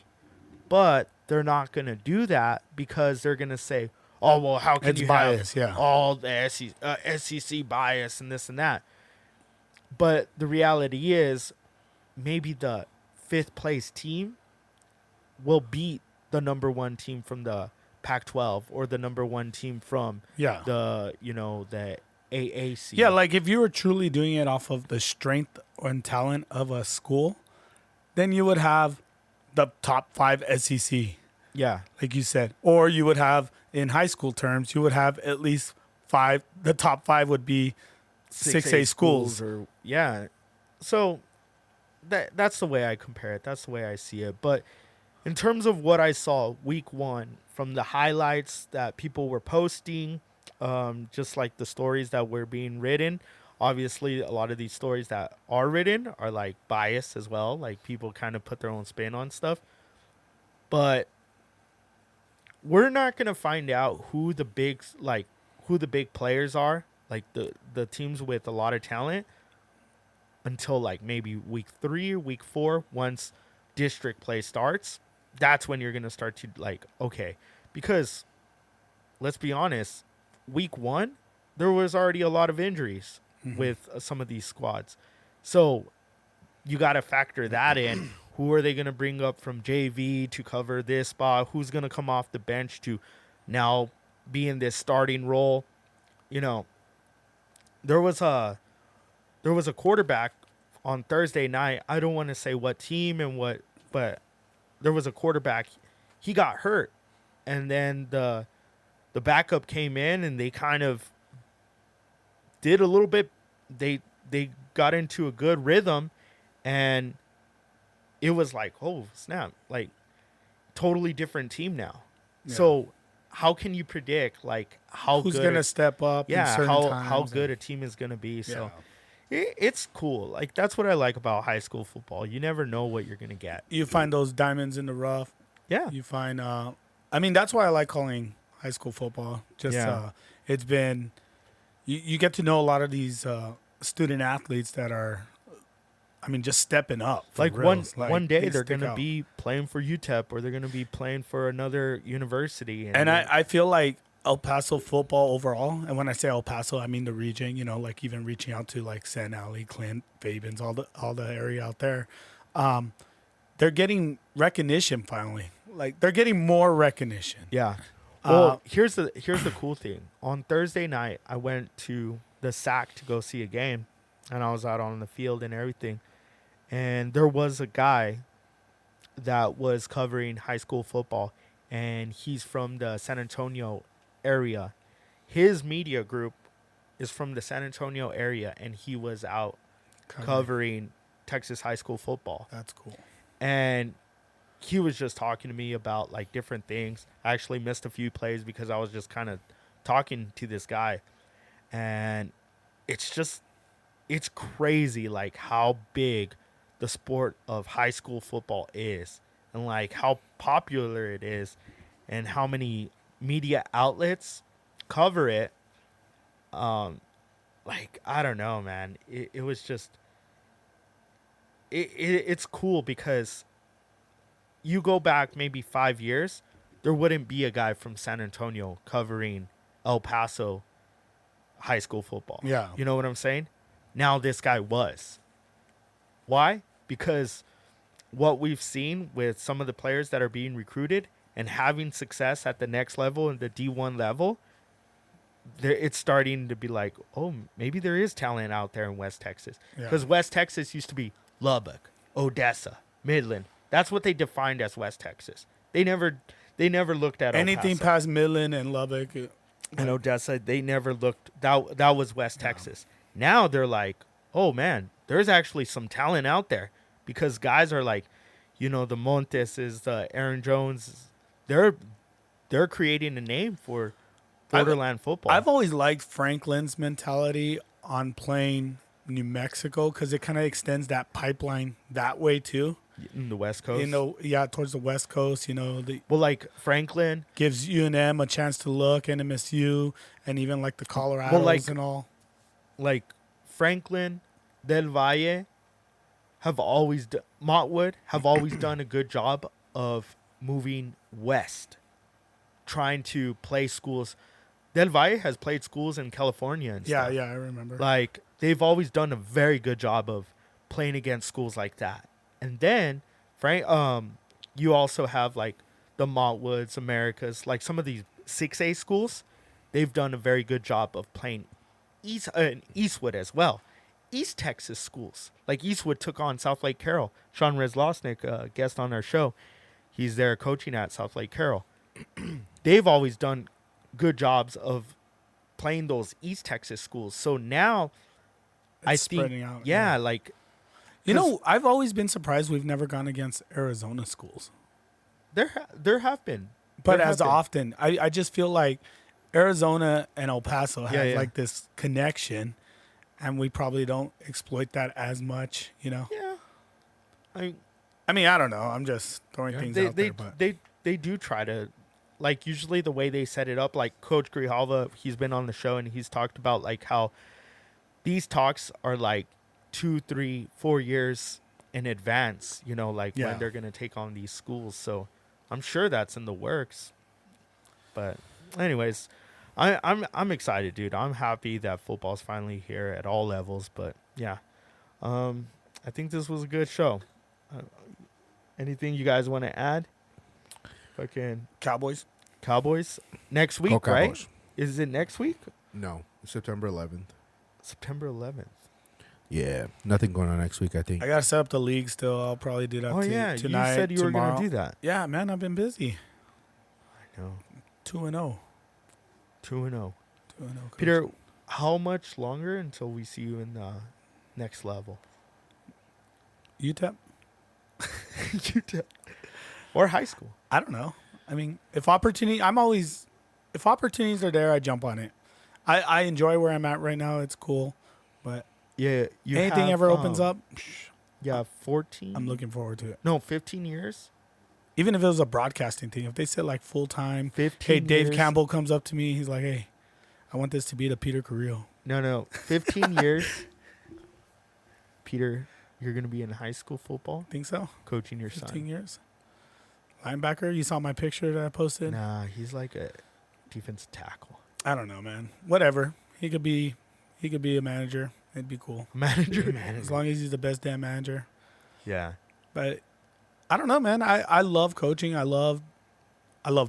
Speaker 2: But they're not going to do that because they're going to say, oh, well, how can
Speaker 4: It's
Speaker 2: you
Speaker 4: bias,
Speaker 2: have
Speaker 4: yeah.
Speaker 2: all the SEC bias and this and that? But the reality is maybe the 5th place team will beat the number 1 team from the Pac-12 or the number 1 team from
Speaker 4: Yeah.
Speaker 2: the AAC.
Speaker 4: Yeah, like if you were truly doing it off of the strength and talent of a school, then you would have the top 5 SEC,
Speaker 2: yeah,
Speaker 4: like you said. Or you would have, in high school terms, you would have at least 5. The top 5 would be 6A schools.
Speaker 2: or yeah. So that's the way I compare it. That's the way I see it. But in terms of what I saw week 1 from the highlights that people were posting, just like the stories that were being written. Obviously, a lot of these stories that are written are like biased as well. Like people kind of put their own spin on stuff. But we're not gonna find out who the big players are, like the teams with a lot of talent, until like maybe week 3 or week 4, once district play starts. That's when you're gonna start to like, okay, because let's be honest, week 1 there was already a lot of injuries with some of these squads, so you got to factor that in. Who are they going to bring up from JV to cover this spot? Who's going to come off the bench to now be in this starting role? You know, there was a quarterback on Thursday night. I don't want to say what team and what, but there was a quarterback. He got hurt, and then the backup came in, and they kind of did a little bit. They got into a good rhythm, and it was like, oh snap, like totally different team now. Yeah. So how can you predict like who's
Speaker 4: gonna step up?
Speaker 2: Yeah, how good a team is gonna be. So it's cool. Like that's what I like about high school football. You never know what you're gonna get.
Speaker 4: You find those diamonds in the rough.
Speaker 2: Yeah.
Speaker 4: You find. I mean, that's why I like calling high school football. Just it's been. You get to know a lot of these student athletes that are. I mean, just stepping up.
Speaker 2: Like one day they're going to be playing for UTEP, or they're going to be playing for another university.
Speaker 4: And I feel like El Paso football overall, and when I say El Paso, I mean the region, you know, like even reaching out to like San Ali, Clint, Fabens, all the area out there. They're getting recognition finally. Like they're getting more recognition.
Speaker 2: Yeah. Well, here's the cool thing. On Thursday night, I went to the SAC to go see a game, and I was out on the field and everything. And there was a guy that was covering high school football, and he's from the San Antonio area. His media group is from the San Antonio area, and he was out covering Texas high school football.
Speaker 4: That's cool.
Speaker 2: And he was just talking to me about like different things. I actually missed a few plays because I was just kind of talking to this guy. And it's crazy like how big the sport of high school football is, and like how popular it is, and how many media outlets cover it. Like I don't know, man. It was just it's cool because you go back maybe 5 years, there wouldn't be a guy from San Antonio covering El Paso high school football.
Speaker 4: Yeah,
Speaker 2: you know what I'm saying? Now this guy was. Why? Because what we've seen with some of the players that are being recruited and having success at the next level and the D1 level, it's starting to be like, oh, maybe there is talent out there in West Texas. Because West Texas used to be Lubbock, Odessa, Midland. That's what they defined as West Texas. They never looked at
Speaker 4: anything past Midland and Lubbock
Speaker 2: and Odessa. They never looked. That was West Texas. Now they're like, oh man, there's actually some talent out there, because guys are like, you know, the Monteses, the Aaron Jones, they're creating a name for borderland football.
Speaker 4: I've always liked Franklin's mentality on playing New Mexico, because it kind of extends that pipeline that way too.
Speaker 2: In the West Coast,
Speaker 4: towards the West Coast,
Speaker 2: like Franklin
Speaker 4: gives UNM a chance to look, NMSU, and even like the Colorados and all.
Speaker 2: Like Franklin, Del Valle have always Montwood have always done a good job of moving west, trying to play schools. Del Valle has played schools in California and stuff.
Speaker 4: Yeah, I remember.
Speaker 2: Like they've always done a very good job of playing against schools like that. And then you also have like the Montwoods, Americas, like some of these 6A schools. They've done a very good job of playing Eastwood as well. East Texas schools, like Eastwood took on South Lake Carroll. Sean Rezlosnik, guest on our show, he's there coaching at South Lake Carroll. They've always done good jobs of playing those East Texas schools. So now I think,
Speaker 4: spreading out,
Speaker 2: like,
Speaker 4: I've always been surprised we've never gone against Arizona schools.
Speaker 2: There have been,
Speaker 4: But
Speaker 2: There
Speaker 4: as
Speaker 2: have been.
Speaker 4: often, I just feel like Arizona and El Paso have
Speaker 2: Yeah.
Speaker 4: like this connection, and we probably don't exploit that as much, you know?
Speaker 2: Yeah,
Speaker 4: I mean, I don't know. I'm just throwing things out there, but
Speaker 2: they do try to, like, usually the way they set it up, like Coach Grijalva, he's been on the show and he's talked about like how these talks are like 2, 3, 4 years in advance, you know, like
Speaker 4: Yeah.
Speaker 2: when they're gonna take on these schools. So I'm sure that's in the works. But anyways, I'm excited, dude. I'm happy that football's finally here at all levels. But yeah, I think this was a good show. Anything you guys want to add? Fucking
Speaker 4: Cowboys.
Speaker 2: Cowboys next week,
Speaker 3: Go
Speaker 2: right?
Speaker 3: Cowboys.
Speaker 2: Is it next week?
Speaker 3: No, September 11th.
Speaker 2: September 11th.
Speaker 3: Yeah, nothing going on next week, I think.
Speaker 4: I gotta set up the league still. I'll probably do that
Speaker 2: Oh yeah,
Speaker 4: tonight.
Speaker 2: you said you
Speaker 4: tomorrow.
Speaker 2: were gonna do that.
Speaker 4: Yeah, man, I've been busy.
Speaker 2: I know.
Speaker 4: 2-0.
Speaker 2: 2-0.
Speaker 4: 2-0.
Speaker 2: Peter, how much longer until we see you in the next level?
Speaker 4: UTEP?
Speaker 2: UTEP. Or high school.
Speaker 4: I don't know. I mean, if opportunities are there, I jump on it. I enjoy where I'm at right now. It's cool, but
Speaker 2: Yeah. You
Speaker 4: anything
Speaker 2: have,
Speaker 4: ever opens up,
Speaker 2: Yeah, 14.
Speaker 4: I'm looking forward to it.
Speaker 2: No, 15 years.
Speaker 4: Even if it was a broadcasting thing, if they said like full time,
Speaker 2: 15
Speaker 4: hey, Dave
Speaker 2: years.
Speaker 4: Campbell comes up to me, he's like, hey, I want this to be the Peter Carrillo.
Speaker 2: No. 15 years. Peter, you're going to be in high school football
Speaker 4: Think so?
Speaker 2: coaching your
Speaker 4: 15
Speaker 2: son.
Speaker 4: years. Linebacker, you saw my picture that I posted?
Speaker 2: Nah, he's like a defensive tackle.
Speaker 4: I don't know, man. Whatever. He could be a manager. It'd be cool.
Speaker 2: Manager.
Speaker 4: As long as he's the best damn manager.
Speaker 2: Yeah.
Speaker 4: But I don't know, man. I love coaching. I love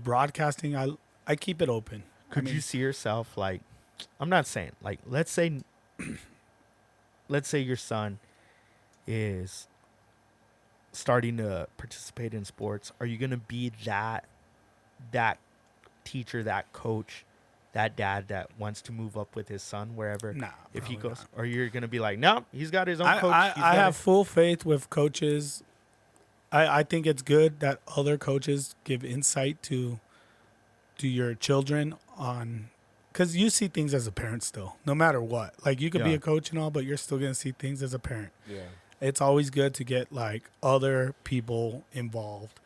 Speaker 4: broadcasting. I keep it open.
Speaker 2: Could you see yourself like, I'm not saying like, let's say your son is starting to participate in sports. Are you going to be that teacher, that coach, that dad that wants to move up with his son wherever
Speaker 4: Nah,
Speaker 2: if he
Speaker 4: probably
Speaker 2: goes?
Speaker 4: not.
Speaker 2: Or you're going to be like, no, he's got his own coach.
Speaker 4: I have full faith with coaches. I think it's good that other coaches give insight to your children on, because you see things as a parent still, no matter what. Like you could be
Speaker 2: Yeah.
Speaker 4: a coach and all, but you're still gonna see things as a parent.
Speaker 3: Yeah.
Speaker 4: It's always good to get like other people involved.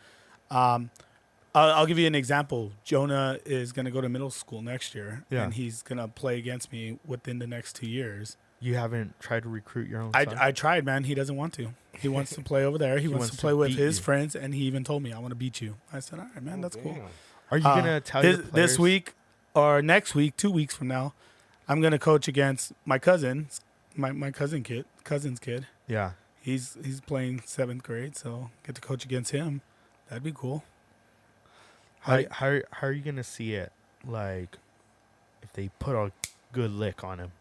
Speaker 4: I'll give you an example. Jonah is gonna go to middle school next year,
Speaker 2: Yeah.
Speaker 4: and he's gonna play against me within the next 2 years.
Speaker 2: You haven't tried to recruit your own son?
Speaker 4: I tried, man. He doesn't want to. He wants to play over there. He wants to play with
Speaker 2: beat
Speaker 4: his
Speaker 2: you.
Speaker 4: friends, and he even told me, "I want to beat you." I said, "All right, man, that's cool."
Speaker 2: Are you going to tell your players?
Speaker 4: This week or next week, 2 weeks from now, I'm gonna coach against my cousin, my cousin's kid.
Speaker 2: Yeah.
Speaker 4: He's playing 7th grade, so get to coach against him. That'd be cool.
Speaker 2: How are you going to see it? Like, if they put a good lick on him?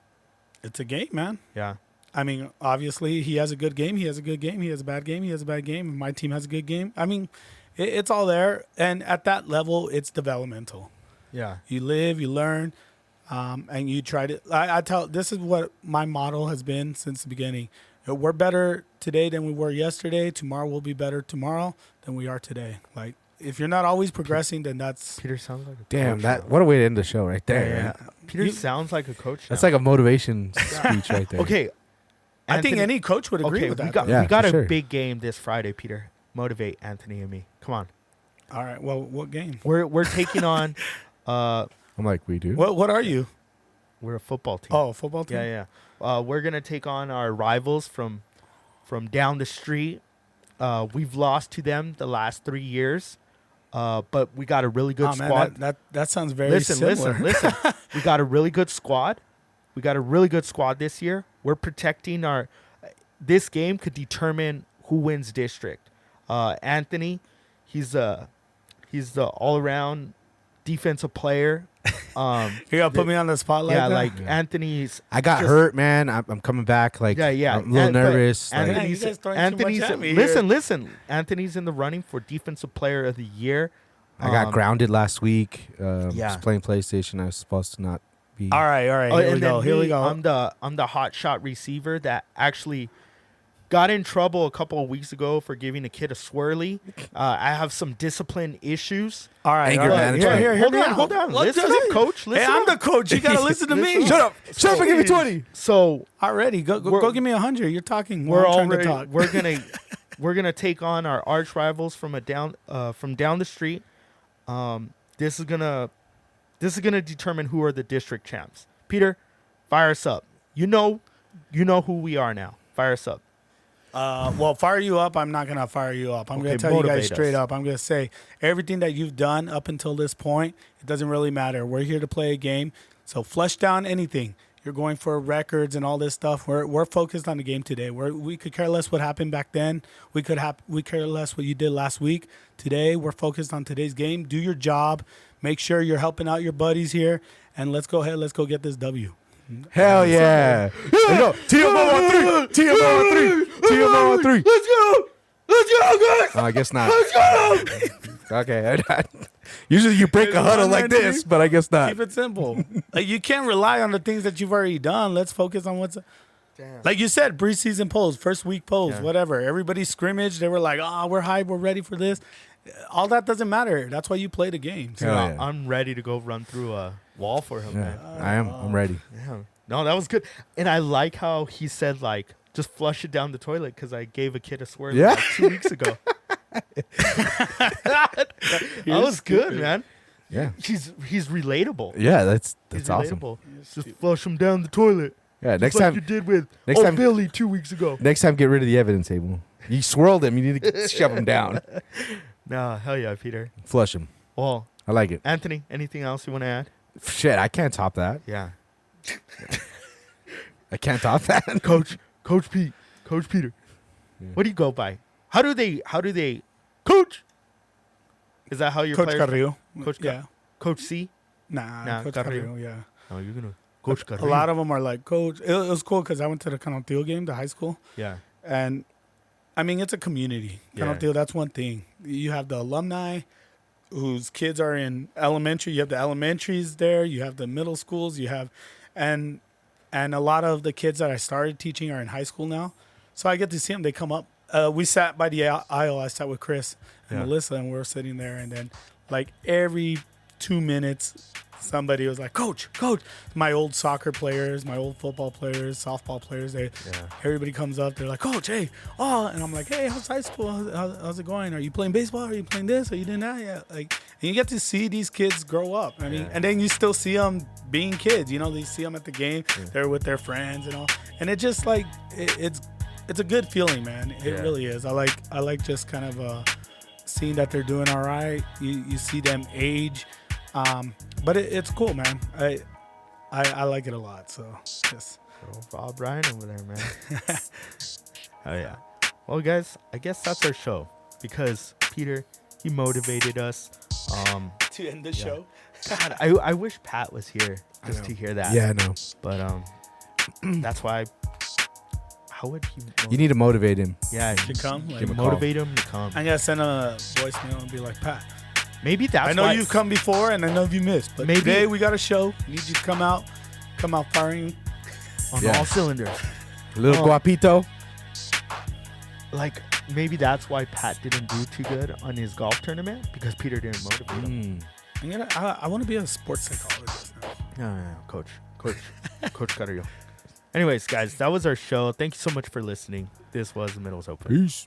Speaker 4: It's a game, man.
Speaker 2: Yeah.
Speaker 4: I mean, obviously, he has a good game. He has a good game. He has a bad game. He has a bad game. My team has a good game. I mean, it's all there. And at that level, it's developmental.
Speaker 2: Yeah.
Speaker 4: You live, you learn, and you try to. I tell, this is what my model has been since the beginning. We're better today than we were yesterday. Tomorrow we'll be better tomorrow than we are today. Like, if you're not always progressing, then that's.
Speaker 2: Peter sounds like a
Speaker 3: Damn,
Speaker 2: coach.
Speaker 3: what a way to end the show right there.
Speaker 2: Yeah.
Speaker 3: man.
Speaker 2: Peter sounds like a coach.
Speaker 3: That's
Speaker 2: now.
Speaker 3: like a motivation speech right there.
Speaker 2: Okay.
Speaker 4: I think
Speaker 2: Anthony-
Speaker 4: any coach would agree
Speaker 2: okay,
Speaker 4: with
Speaker 2: we
Speaker 4: that.
Speaker 2: got,
Speaker 4: though.
Speaker 3: Yeah,
Speaker 2: we got
Speaker 3: for
Speaker 2: a
Speaker 3: sure.
Speaker 2: big game this Friday, Peter. Motivate Anthony and me. Come on.
Speaker 4: All right. Well, what game?
Speaker 2: We're taking on
Speaker 3: I'm like, we do.
Speaker 4: What are you?
Speaker 2: we're a football team.
Speaker 4: Oh, football team.
Speaker 2: Yeah. We're gonna take on our rivals from down the street. We've lost to them the last 3 years. But we got a really good
Speaker 4: Oh, man,
Speaker 2: squad.
Speaker 4: that sounds very similar.
Speaker 2: Listen. We got a really good squad. We got a really good squad this year. We're protecting our. This game could determine who wins district. Anthony, he's the all-around defensive player.
Speaker 4: You gotta put me on the spotlight.
Speaker 2: Yeah,
Speaker 4: now?
Speaker 2: like Anthony's.
Speaker 3: I got
Speaker 2: just-
Speaker 3: hurt, man. I'm coming back. Like,
Speaker 2: Yeah.
Speaker 3: I'm a little
Speaker 2: And- but
Speaker 3: nervous. Like,
Speaker 4: Man,
Speaker 2: Anthony's,
Speaker 4: you guys throwing too much
Speaker 2: Anthony's
Speaker 4: at me here.
Speaker 2: listen. Anthony's in the running for defensive player of the year.
Speaker 3: I got grounded last week.
Speaker 2: Yeah.
Speaker 3: Just playing PlayStation. I was supposed to not be.
Speaker 4: all right.
Speaker 2: Oh,
Speaker 4: Here we
Speaker 2: and
Speaker 4: go.
Speaker 2: then
Speaker 4: Here we
Speaker 2: me,
Speaker 4: go.
Speaker 2: I'm the hot shot receiver that actually got in trouble a couple of weeks ago for giving a kid a swirly. I have some discipline issues.
Speaker 4: All right.
Speaker 3: Anger
Speaker 4: all right.
Speaker 3: management.
Speaker 4: Here,
Speaker 2: Hold on.
Speaker 4: What
Speaker 2: Listen
Speaker 4: does
Speaker 2: up,
Speaker 4: it-
Speaker 2: coach.
Speaker 4: Hey,
Speaker 2: Listen
Speaker 4: I'm
Speaker 2: up.
Speaker 4: the coach. You gotta listen to me.
Speaker 3: Shut up. Shut up and give me 20.
Speaker 2: So
Speaker 4: Already, go give me 100. You're talking.
Speaker 2: we're
Speaker 4: I'm trying to
Speaker 2: already
Speaker 4: talk.
Speaker 2: we're gonna take on our arch rivals from down the street. This is gonna determine who are the district champs. Peter, fire us up. You know who we are now. Fire us up.
Speaker 4: Well, fire you up. I'm not gonna fire you up. I'm
Speaker 2: Okay,
Speaker 4: gonna tell you guys
Speaker 2: motivate
Speaker 4: straight
Speaker 2: us.
Speaker 4: up. I'm gonna say everything that you've done up until this point, it doesn't really matter. We're here to play a game. So flush down anything. You're going for records and all this stuff. We're focused on the game today. We could care less what happened back then. We care less what you did last week. Today we're focused on today's game. Do your job. Make sure you're helping out your buddies here, and let's go ahead. Let's go get this W.
Speaker 3: Hell yeah. There you go. TMO on 3. TMO on 3. TMO on 3.
Speaker 2: Let's go, guys.
Speaker 3: Oh, I guess not. Okay. Usually you break a huddle like this, but I guess not.
Speaker 4: Keep it simple. Like, you can't rely on the things that you've already done. Let's focus on what's.
Speaker 2: Damn.
Speaker 4: Like you said, preseason polls, first week polls,
Speaker 2: Yeah.
Speaker 4: whatever. Everybody scrimmaged. They were like, we're hyped. We're ready for this. All that doesn't matter. That's why you play the game. So,
Speaker 3: Hell yeah.
Speaker 2: I'm ready to go run through a wall for him,
Speaker 3: Yeah,
Speaker 2: man.
Speaker 3: I am. I'm ready.
Speaker 2: Yeah. No, that was good. And I like how he said, like, just flush it down the toilet because I gave a kid a swirl
Speaker 3: Yeah.
Speaker 2: like 2 weeks ago. that was good, man.
Speaker 3: Yeah.
Speaker 2: He's relatable.
Speaker 3: Yeah, that's
Speaker 2: He's
Speaker 3: awesome.
Speaker 2: relatable. Just flush him down the toilet.
Speaker 3: Yeah,
Speaker 2: Just
Speaker 3: next
Speaker 2: like
Speaker 3: time
Speaker 2: you did with
Speaker 3: next time-
Speaker 2: Billy 2 weeks ago.
Speaker 3: next time get rid of the evidence table. You swirled him, you need to shove him down.
Speaker 2: Nah, hell yeah, Peter.
Speaker 3: Flush him.
Speaker 2: Well,
Speaker 3: I like it.
Speaker 2: Anthony, anything else you want to add?
Speaker 3: Shit, I can't top that.
Speaker 2: Yeah.
Speaker 3: I can't top that.
Speaker 2: Coach Peter.
Speaker 3: Yeah.
Speaker 2: What do you go by? How do they Coach? Is that how your
Speaker 4: Coach
Speaker 2: players?
Speaker 4: Carrillo.
Speaker 2: Coach
Speaker 4: yeah.
Speaker 2: Coach C?
Speaker 4: Nah, Coach
Speaker 2: Carrillo.
Speaker 4: Carrillo, yeah.
Speaker 2: Oh, you're gonna Coach
Speaker 4: A
Speaker 2: Carrillo.
Speaker 4: lot of them are like, Coach. It was cool because I went to the Canantillo game, the high school.
Speaker 2: Yeah.
Speaker 4: And I mean, it's a community.
Speaker 2: Yeah.
Speaker 4: Canantillo, that's one thing. You have the alumni whose kids are in elementary. You have the elementaries there. You have the middle schools. You have, and a lot of the kids that I started teaching are in high school now. So I get to see them. They come up. We sat by the aisle. I sat with Chris and
Speaker 2: Yeah.
Speaker 4: Melissa, and we were sitting there. And then, like, every 2 minutes, somebody was like, Coach. My old soccer players, my old football players, softball players, everybody comes up. They're like, Coach, hey. Oh, and I'm like, hey, how's high school? How's it going? Are you playing baseball? Are you playing this? Are you doing that? Yeah. Like, and you get to see these kids grow up. I mean, and then you still see them being kids. You know, they see them at the game. They're with their friends and all. And it just, like, it's a good feeling, man. It really is. I like just kind of seeing that they're doing all right. You see them age. But it's cool, man. I like it a lot. So just
Speaker 2: Rob Ryan over there, man. Oh yeah. Well, guys, I guess that's our show because Peter, he motivated us.
Speaker 4: to end the show.
Speaker 2: God, I wish Pat was here just
Speaker 4: know.
Speaker 2: to hear that.
Speaker 3: Yeah, I know.
Speaker 2: But that's why. How would he?
Speaker 3: You need to motivate him.
Speaker 2: Yeah,
Speaker 4: To come. Like,
Speaker 3: Give him a call.
Speaker 2: motivate him to come.
Speaker 4: I'm gonna send a voicemail and be like, Pat,
Speaker 2: Maybe that's
Speaker 4: I know
Speaker 2: why
Speaker 4: you've come before and I know you missed, but
Speaker 2: Maybe-
Speaker 4: today we got a show. Need you to come out firing.
Speaker 2: on
Speaker 3: Yeah.
Speaker 2: all cylinders.
Speaker 3: Little
Speaker 2: Oh.
Speaker 3: guapito.
Speaker 2: Like maybe that's why Pat didn't do too good on his golf tournament because Peter didn't motivate him.
Speaker 4: I want to be a sports psychologist now.
Speaker 2: No, Coach Carrillo. Anyways, guys, that was our show. Thank you so much for listening. This was The Middle's Open.
Speaker 3: Peace.